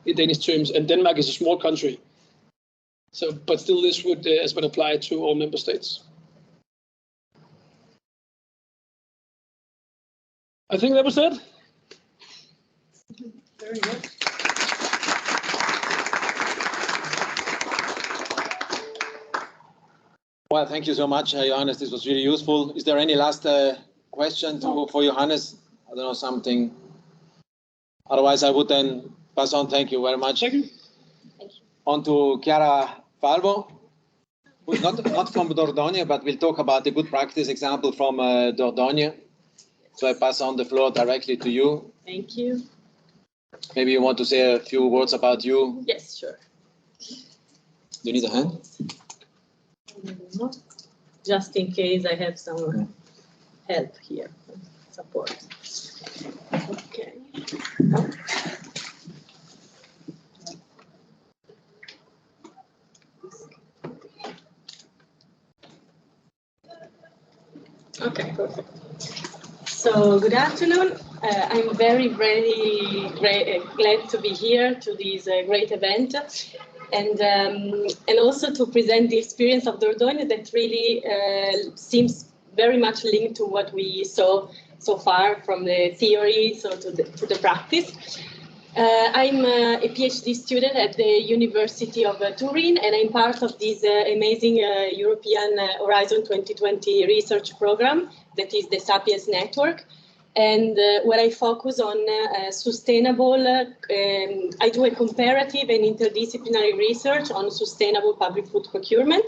B: in Danish terms. And Denmark is a small country. So, but still, this would apply to all member states. I think that was it.
J: Very good.
A: Well, thank you so much, Johannes. This was really useful. Is there any last question for Johannes? I don't know, something. Otherwise, I would then pass on. Thank you very much.
B: Thank you.
A: On to Chiara Falvo, who's not from Dordogne, but we'll talk about the good practice example from Dordogne. So I pass on the floor directly to you.
H: Thank you.
A: Maybe you want to say a few words about you.
H: Yes, sure.
A: Do you need a hand?
H: Just in case I have some help here, support. Okay. Okay, perfect. So good afternoon. I'm very glad to be here to this great event, and also to present the experience of Dordogne that really seems very much linked to what we saw so far from the theory to the practice. I'm a PhD student at the University of Turin, and I'm part of this amazing European Horizon 2020 research program that is the Sapiens Network. And where I focus on sustainable, I do a comparative and interdisciplinary research on sustainable public food procurement.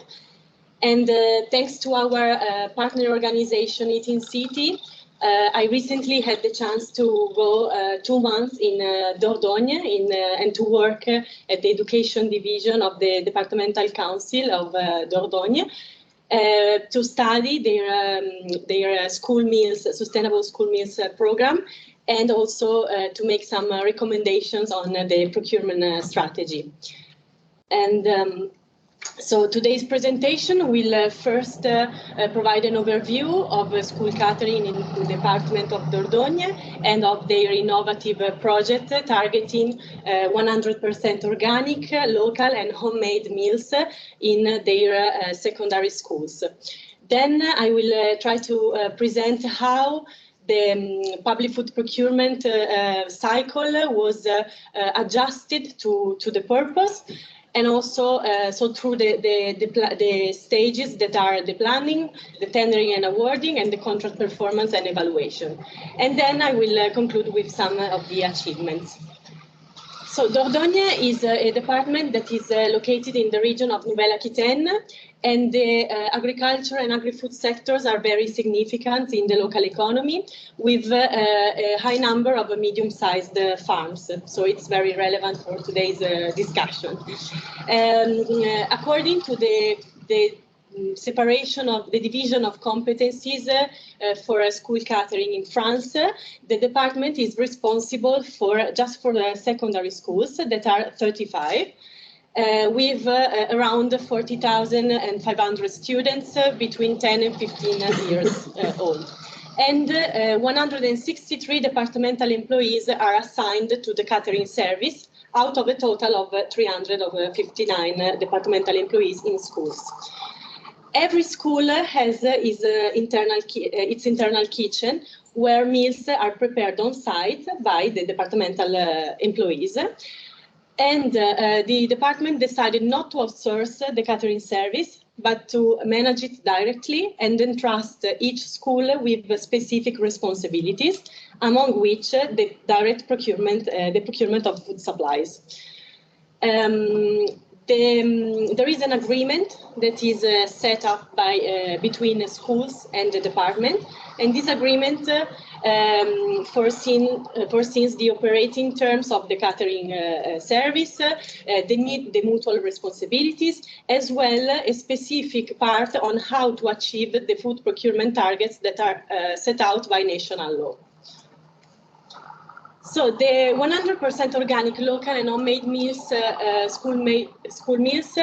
H: And thanks to our partner organization, Eating City, I recently had the chance to go 2 months in Dordogne and to work at the education division of the Departmental Council of Dordogne to study their school meals, sustainable school meals program, and also to make some recommendations on the procurement strategy. And so today's presentation will first provide an overview of school catering in the department of Dordogne and of their innovative project targeting 100% organic, local and homemade meals in their secondary schools. Then I will try to present how the public food procurement cycle was adjusted to the purpose. And also, so through the stages that are the planning, the tendering and awarding, and the contract performance and evaluation. And then I will conclude with some of the achievements. So Dordogne is a department that is located in the region of Nouvelle-Aquitaine, and the agriculture and agri-food sectors are very significant in the local economy, with a high number of medium-sized farms. So it's very relevant for today's discussion. According to the separation of the division of competencies for school catering in France, the department is responsible for just for the secondary schools that are 35. With around 40,500 students between 10 and 15 years old. And 163 departmental employees are assigned to the catering service out of a total of 359 departmental employees in schools. Every school has its internal kitchen where meals are prepared on site by the departmental employees. And the department decided not to outsource the catering service, but to manage it directly and entrust each school with specific responsibilities, among which the direct procurement, the procurement of food supplies. There is an agreement that is set up by between the schools and the department, and this agreement foresees the operating terms of the catering service, the mutual responsibilities, as well as a specific part on how to achieve the food procurement targets that are set out by national law. So the 100% organic, local and homemade meals, school meals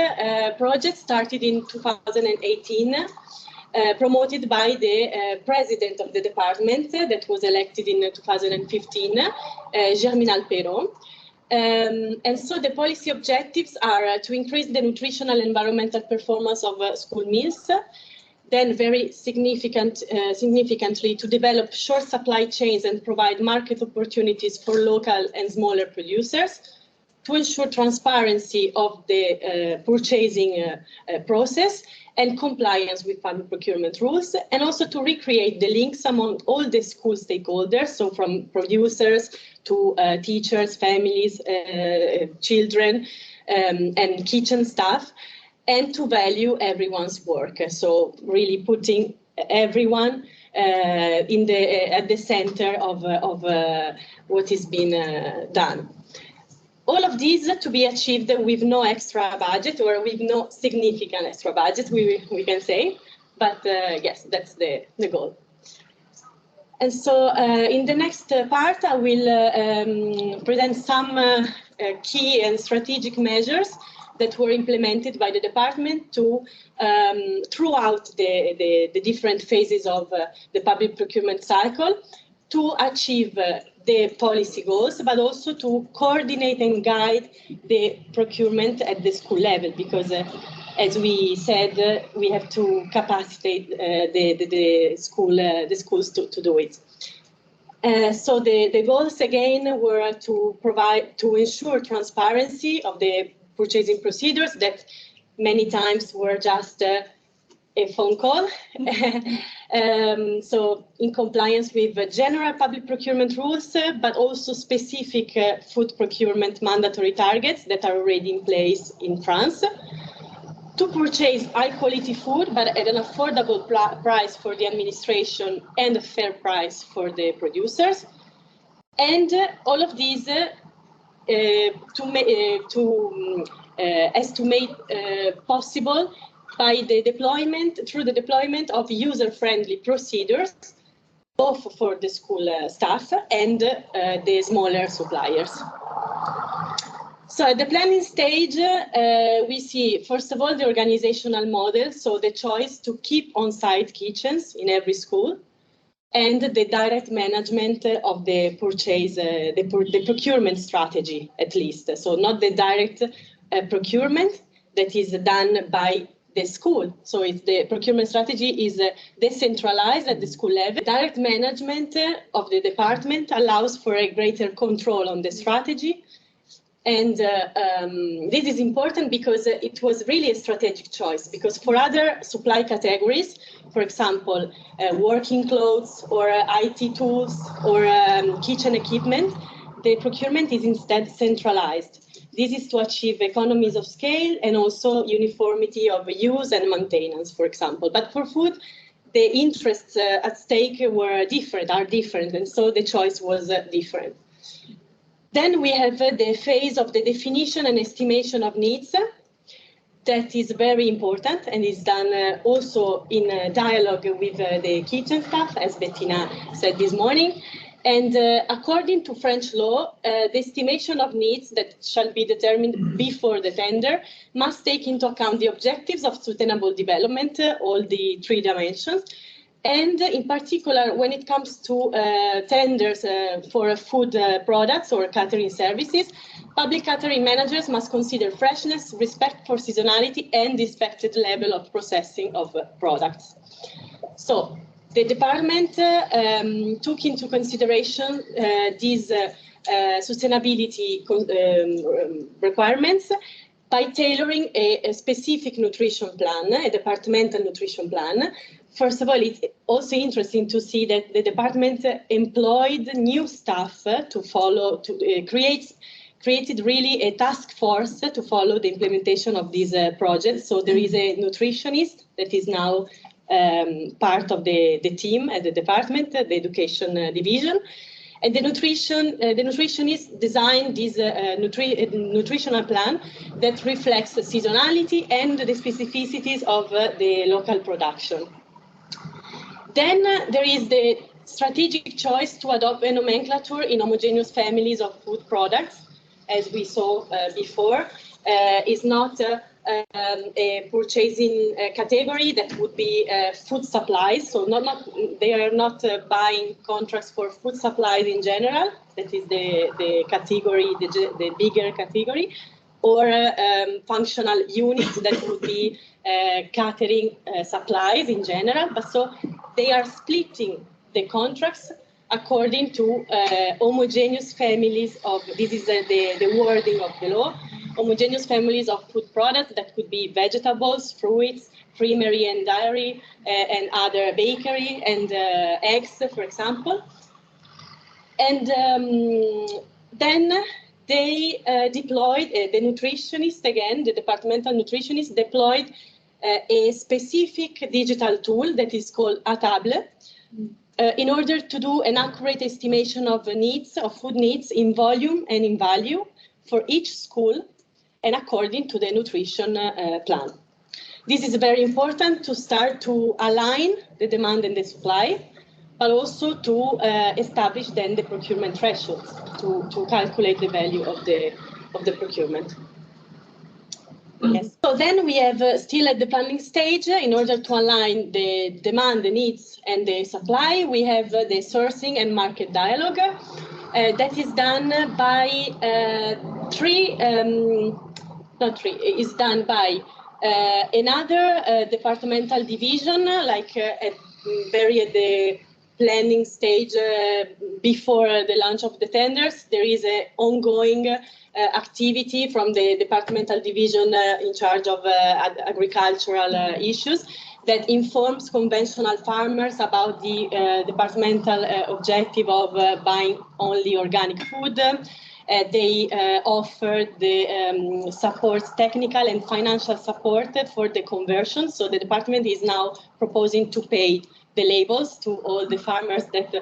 H: project started in 2018, promoted by the president of the department that was elected in 2015, Germinal Perron. And so the policy objectives are to increase the nutritional and environmental performance of school meals, then very significantly to develop short supply chains and provide market opportunities for local and smaller producers, to ensure transparency of the purchasing process and compliance with public procurement rules, and also to recreate the links among all the school stakeholders, so from producers to teachers, families, children, and kitchen staff, and to value everyone's work. So really putting everyone at the center of what is being done. All of these to be achieved with no extra budget, or with no significant extra budget, we can say. But yes, that's the goal. And so in the next part, I will present some key and strategic measures that were implemented by the department to throughout the different phases of the public procurement cycle to achieve the policy goals, but also to coordinate and guide the procurement at the school level, because as we said, we have to capacitate the schools to do it. So the goals again were to ensure transparency of the purchasing procedures that many times were just a phone call. So in compliance with general public procurement rules, but also specific food procurement mandatory targets that are already in place in France. To purchase high quality food, but at an affordable price for the administration and a fair price for the producers. And all of these possible by the deployment of user-friendly procedures, both for the school staff and the smaller suppliers. So at the planning stage, we see, first of all, the organizational model, so the choice to keep on-site kitchens in every school, and the direct management of the purchase, the procurement strategy, at least. So not the direct procurement that is done by the school. So if the procurement strategy is decentralized at the school level, direct management of the department allows for a greater control on the strategy. And this is important because it was really a strategic choice, because for other supply categories, for example, working clothes or IT tools or kitchen equipment, the procurement is instead centralized. This is to achieve economies of scale and also uniformity of use and maintenance, for example. But for food, the interests at stake are different, and so the choice was different. Then we have the phase of the definition and estimation of needs. That is very important and is done also in dialogue with the kitchen staff, as Bettina said this morning. And according to French law, the estimation of needs that shall be determined before the tender must take into account the objectives of sustainable development, all the 3 dimensions. And in particular, when it comes to tenders for food products or catering services, public catering managers must consider freshness, respect for seasonality, and the expected level of processing of products. So the department took into consideration these sustainability requirements by tailoring a specific nutrition plan, a departmental nutrition plan. First of all, it's also interesting to see that the department employed new staff to follow, created really a task force to follow the implementation of these projects. So there is a nutritionist that is now part of the team at the department, the education division. And the nutritionist designed this nutritional plan that reflects the seasonality and the specificities of the local production. Then there is the strategic choice to adopt a nomenclature in homogeneous families of food products, as we saw before. Is not a purchasing category that would be food supplies. So they are not buying contracts for food supplies in general. That is the category, the bigger category, or functional units that would be catering supplies in general. But so they are splitting the contracts according to homogeneous families of, this is the wording of the law, homogeneous families of food products that could be vegetables, fruits, creamery and dairy, and other bakery, and eggs, for example. And then they deployed, the nutritionist, again, the departmental nutritionist deployed a specific digital tool that is called a tablet, in order to do an accurate estimation of the needs, of food needs in volume and in value for each school and according to the nutrition plan. This is very important to start to align the demand and the supply, but also to establish then the procurement thresholds to calculate the value of the procurement. Yes. So then we have still at the planning stage, in order to align the demand, the needs, and the supply, we have the sourcing and market dialogue that is done by is done by another departmental division, like very at the planning stage before the launch of the tenders. There is an ongoing activity from the departmental division in charge of agricultural issues that informs conventional farmers about the departmental objective of buying only organic food. They offer the support, technical and financial support for the conversion. So the department is now proposing to pay the labels to all the farmers that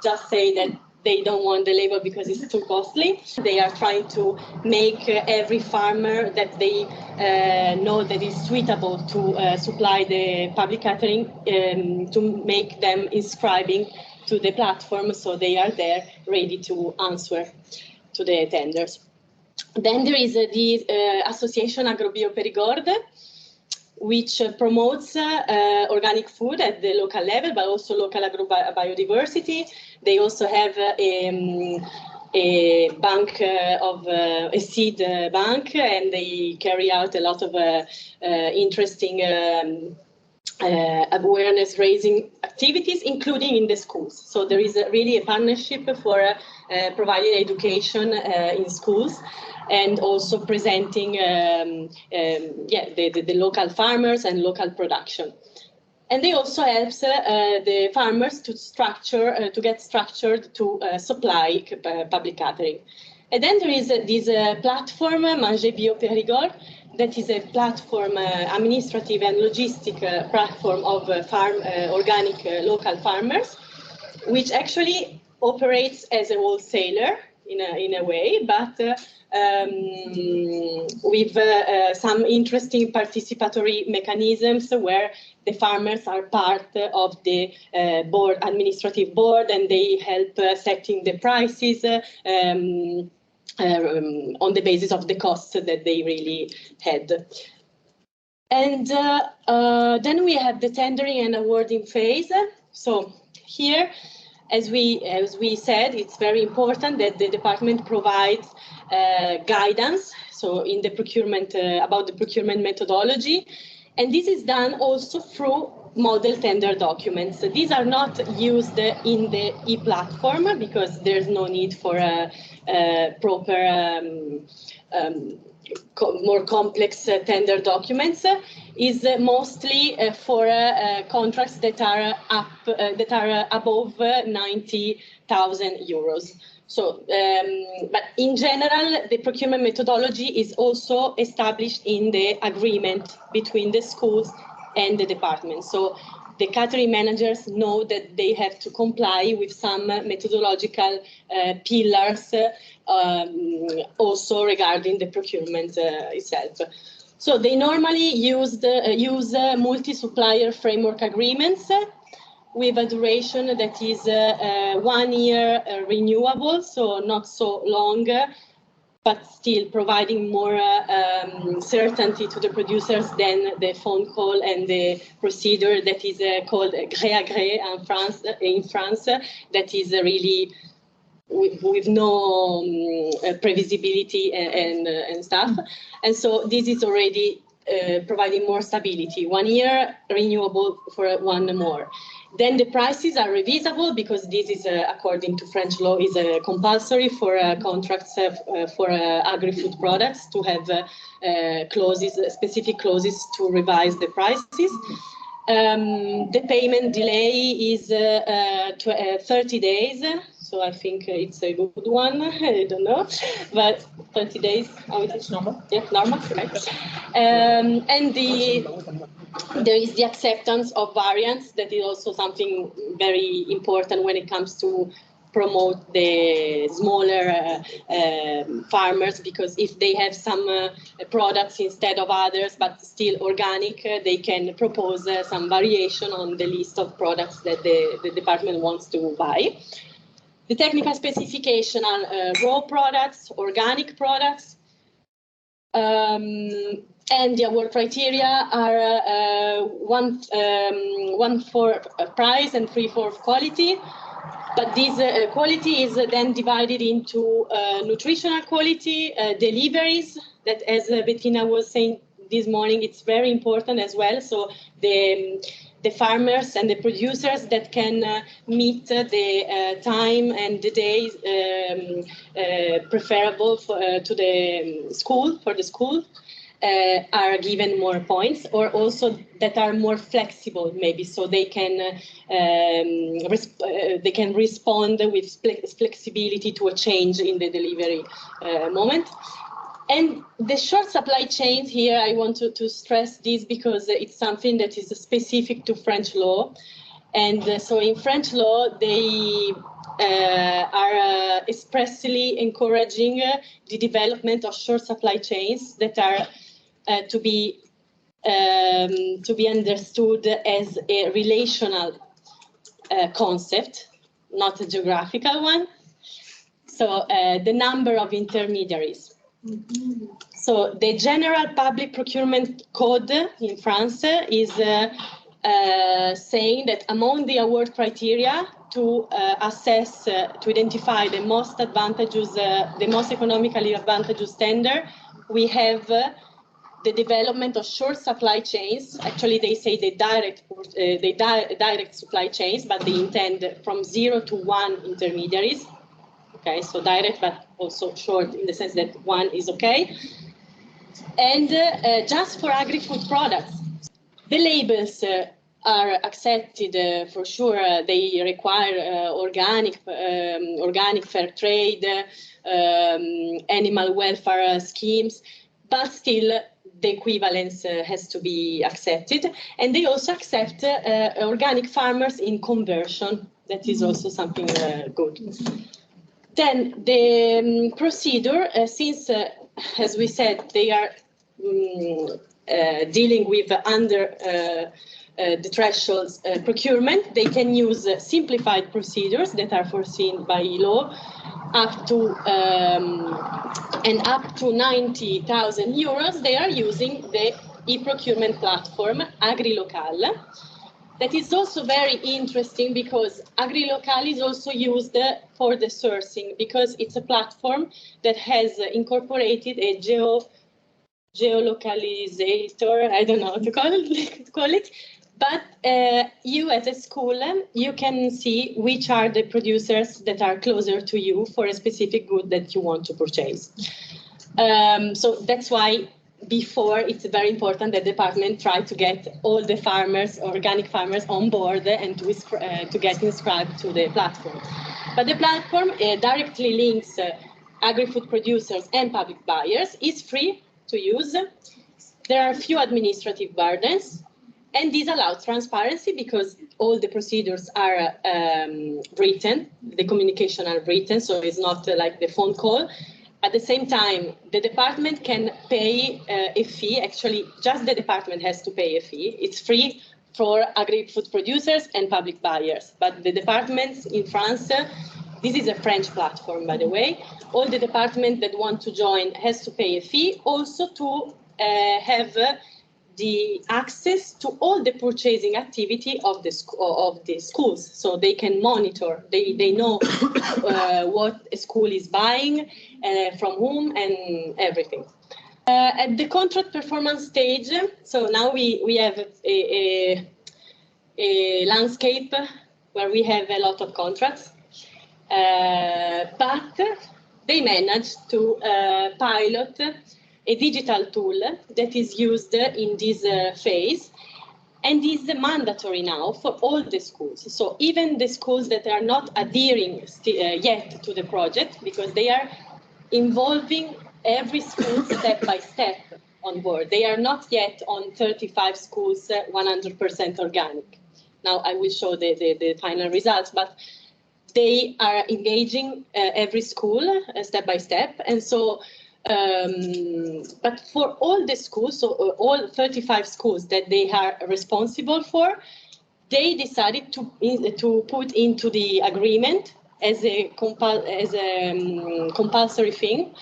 H: just say that they don't want the label because it's too costly. They are trying to make every farmer that they know that is suitable to supply the public catering, to make them inscribing to the platform, so they are there ready to answer to the tenders. Then there is the Association Agrobio Perigord, which promotes organic food at the local level, but also local agrobiodiversity. They also have a bank of a seed bank, and they carry out a lot of interesting awareness raising activities, including in the schools. So there is really a partnership for providing education in schools, and also presenting the local farmers and local production. And they also help the farmers to structure, to get structured to supply public catering. And then there is this platform, Manger Bio Perigord, that is a platform, administrative and logistic platform of organic local farmers, which actually operates as a wholesaler in a way, but with some interesting participatory mechanisms where the farmers are part of the board, administrative board, and they help setting the prices on the basis of the costs that they really had. And then we have the tendering and awarding phase. So here, as we said, it's very important that the department provides guidance, so in the procurement, about the procurement methodology. And this is done also through model tender documents. So these are not used in the e-platform because there's no need for a proper more complex tender documents. Is mostly for contracts that are above 90,000 euros. So, but in general, the procurement methodology is also established in the agreement between the schools and the department. So the catering managers know that they have to comply with some methodological pillars also regarding the procurement itself. So they normally use multi-supplier framework agreements with a duration that is 1 year renewable, so not so long, but still providing more certainty to the producers than the phone call and the procedure that is called gré à gré in France, that is really with no previsibility and stuff. And so this is already providing more stability, 1 year renewable for one more. Then the prices are revisable because this is, according to French law, is compulsory for contracts for agri-food products to have clauses, specific clauses to revise the prices. The payment delay is 30 days, so I think it's a good one. I don't know, but 30 days. Oh, it's normal. Yeah, normal. Right. And there is the acceptance of variants. That is also something very important when it comes to promote the smaller farmers, because if they have some products instead of others but still organic, they can propose some variation on the list of products that the department wants to buy. The technical specification are raw products, organic products, and the award criteria are one for price and 3 for quality. But this quality is then divided into nutritional quality, deliveries, that as Bettina was saying this morning, it's very important as well. So the farmers and the producers that can meet the time and the days preferable to the school, for the school, are given more points, or also that are more flexible, maybe, so they can respond with flexibility to a change in the delivery moment. And the short supply chains here, I want to stress this because it's something that is specific to French law. And so in French law, they are expressly encouraging the development of short supply chains that are to be understood as a relational concept, not a geographical one. So the number of intermediaries. Mm-hmm. So the General Public Procurement Code in France is saying that among the award criteria to assess, to identify the most advantageous, the most economically advantageous tender, we have the development of short supply chains. Actually, they say the direct supply chains, but they intend from 0 to 1 intermediaries. Okay, so direct, but also short in the sense that 1 is okay. And just for agri-food products, the labels are accepted for sure. They require organic, fair trade, animal welfare schemes, but still the equivalence has to be accepted. And they also accept organic farmers in conversion. That is also something good. Then the procedure, since, as we said, they are dealing with under the thresholds procurement, they can use simplified procedures that are foreseen by law up to and up to 90,000 euros. They are using the e-procurement platform AgriLocal. That is also very interesting because AgriLocal is also used for the sourcing, because it's a platform that has incorporated a geolocalizator, I don't know how to call it, but you as a school, you can see which are the producers that are closer to you for a specific good that you want to purchase. So that's why before it's very important that the department try to get all the farmers, organic farmers, on board and to get inscribed to the platform. But the platform directly links agri-food producers and public buyers, is free to use. There are few administrative burdens, and this allows transparency because all the procedures are written, the communication are written, so it's not like the phone call. At the same time, the department can pay a fee. Actually, just the department has to pay a fee. It's free for agri-food producers and public buyers. But the departments in France, this is a French platform, by the way. All the departments that want to join has to pay a fee, also to have the access to all the purchasing activity of the schools, so they can monitor. They know what a school is buying, from whom, and everything. At the contract performance stage, so now we have a landscape where we have a lot of contracts, but they managed to pilot a digital tool that is used in this phase and is mandatory now for all the schools. So even the schools that are not adhering yet to the project, because they are involving every school step by step on board. They are not yet on 35 schools, 100% organic. Now I will show the final results, but they are engaging every school step by step. And so, but for all the schools, so all 35 schools that they are responsible for, they decided to put into the agreement as a compulsory thing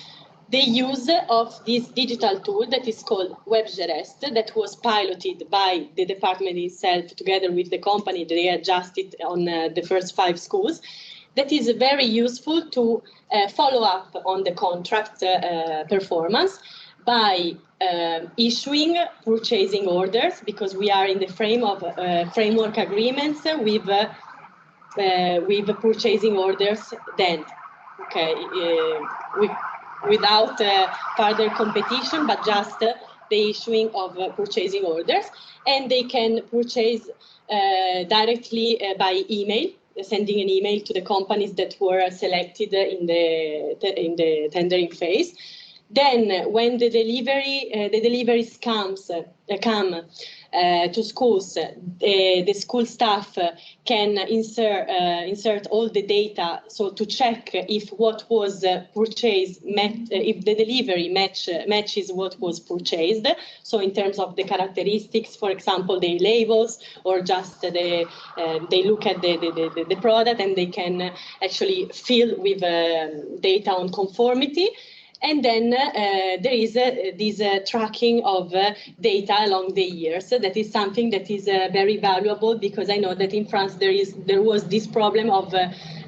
H: the use of this digital tool that is called WebGerest, that was piloted by the department itself together with the company. They adjusted on the first 5 schools. That is very useful to follow up on the contract performance by issuing purchasing orders, because we are in the frame of framework agreements with purchasing orders then. Okay, without further competition, but just the issuing of purchasing orders. And they can purchase directly by email, sending an email to the companies that were selected in the tendering phase. Then when the deliveries come to schools, the school staff can insert all the data, so to check if what was purchased, if the delivery matches what was purchased. So in terms of the characteristics, for example, the labels, or just they look at the product and they can actually fill with data on conformity. And then there is this tracking of data along the years. That is something that is very valuable, because I know that in France there was this problem of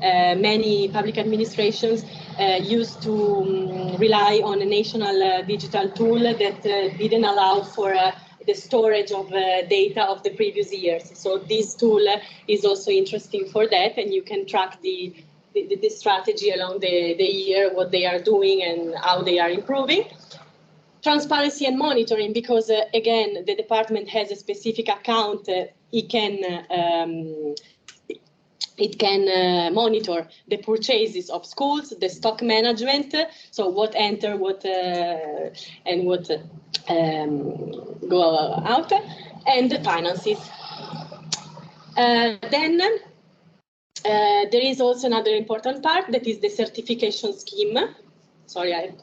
H: many public administrations used to rely on a national digital tool that didn't allow for the storage of data of the previous years. So this tool is also interesting for that, and you can track the strategy along the year, what they are doing and how they are improving. Transparency and monitoring, because again, the department has a specific account. It can monitor the purchases of schools, the stock management, so what enter, what and what go out, and the finances. Then there is also another important part, that is the certification scheme. Sorry,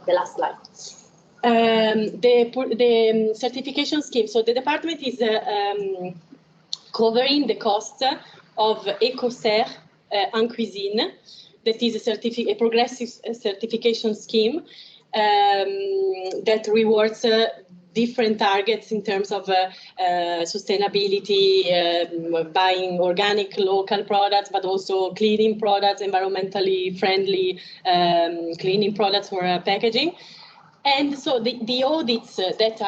E: The last slide.
H: The certification scheme. So the department is covering the cost of EcoCert en cuisine. That is a progressive certification scheme that rewards different targets in terms of sustainability, buying organic local products, but also cleaning products, environmentally friendly cleaning products for packaging. And so the audits that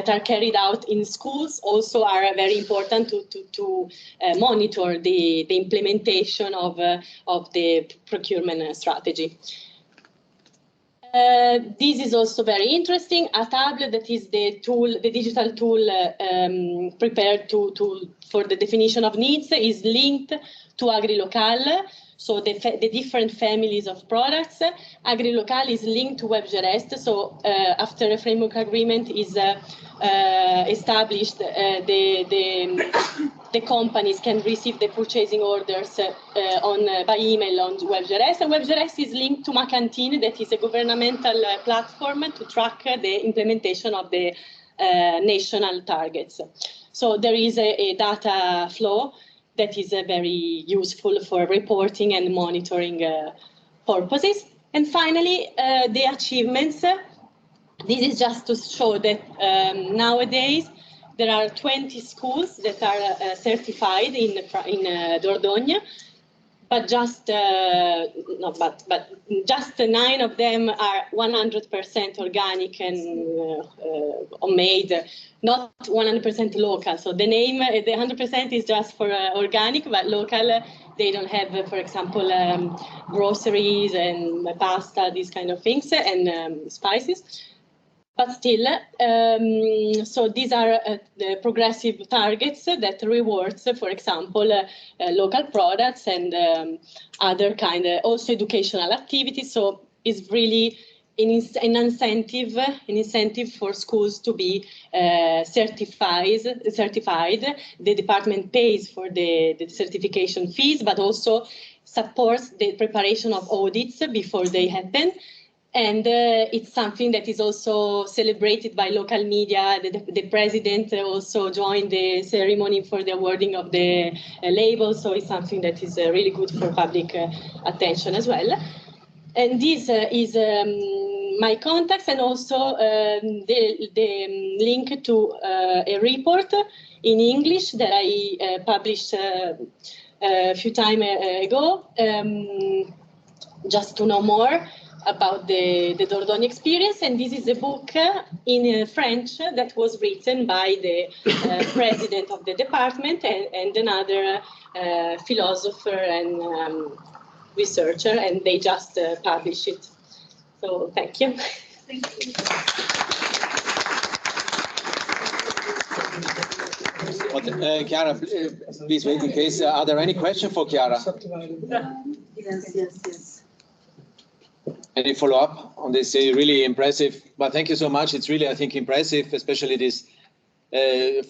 H: are carried out in schools also are very important to monitor the implementation of the procurement strategy. This is also very interesting. A tablet, that is the digital tool prepared for the definition of needs, is linked to AgriLocal. So the different families of products. AgriLocal is linked to WebGerest. So after a framework agreement is established, the companies can receive the purchasing orders by email on WebGerest. And WebGerest is linked to Macantine, that is a governmental platform to track the implementation of the national targets. So there is a data flow that is very useful for reporting and monitoring purposes. And finally, the achievements. This is just to show that nowadays there are 20 schools that are certified in Dordogne. but just just 9 of them are 100% organic and homemade, not 100% local. So the name, the 100% is just for organic, but local, they don't have, for example, groceries and pasta, these kind of things, and spices. But still, so these are the progressive targets that rewards, for example, local products and other kind of also educational activities. So it's really an incentive for schools to be certified. The department pays for the certification fees, but also supports the preparation of audits before they happen. And it's something that is also celebrated by local media. The president also joined the ceremony for the awarding of the label. So it's something that is really good for public attention as well. And this is my contacts, and also the link to a report in English that I published a few time ago, just to know more about the Dordogne experience. And this is a book in French that was written by the president of the department and another philosopher and researcher, and they just published it. So thank you.
F: Thank you.
A: But, Chiara, please wait in case. Are there any questions for Chiara?
D: Yes.
A: Any follow-up on this? Really impressive. But thank you so much. It's really, I think, impressive, especially this.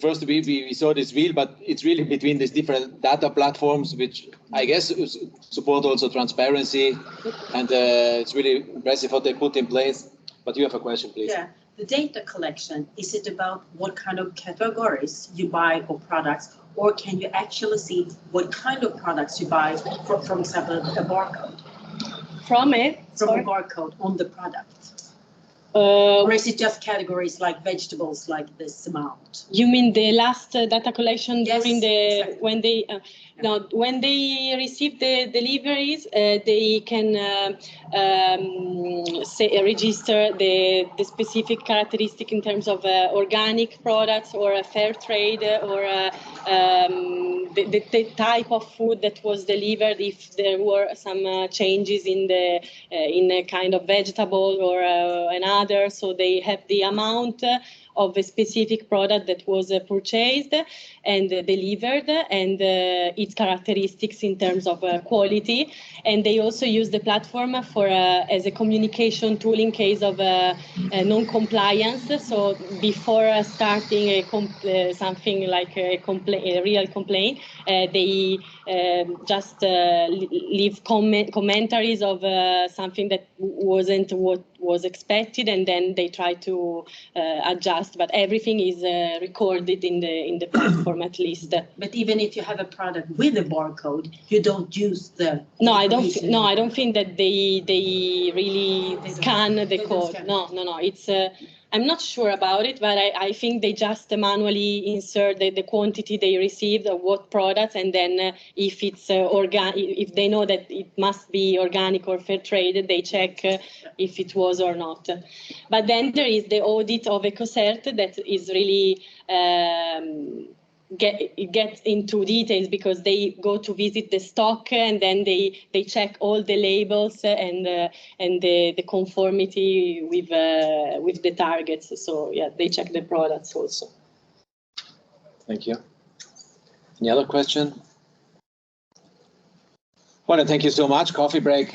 A: First, we saw this wheel, but it's really between these different data platforms, which I guess support also transparency. And it's really impressive what they put in place. But you have a question, please. Yeah.
G: The data collection, is it about what kind of categories you buy or products, or can you actually see what kind of products you buy, for example, a barcode?
H: From a
G: barcode on the product. Or is it just categories like vegetables, like this amount?
H: You mean the last data collection during the
G: exactly.
H: when they no, when they receive the deliveries, they can register the specific characteristic in terms of organic products or a fair trade or the type of food that was delivered, if there were some changes in the in a kind of vegetable or another. So they have the amount of a specific product that was purchased and delivered, and its characteristics in terms of quality. And they also use the platform for as a communication tool in case of non-compliance. So before starting something like a real complaint, they just leave commentaries of something that wasn't what was expected, and then they try to adjust. But everything is recorded in the platform at least.
G: But even if you have a product with a barcode, you don't use the.
H: No, I don't. No, I don't think that they really scan the code. No. It's. I'm not sure about it, but I think they just manually insert the quantity they received of what products, and then if it's organic, if they know that it must be organic or fair trade, they check if it was or not. But then there is the audit of EcoCert that is really get into details, because they go to visit the stock, and then they check all the labels and the conformity with the targets. So yeah, they check the products also.
A: Thank you. Any other question? Well, thank you so much. Coffee break.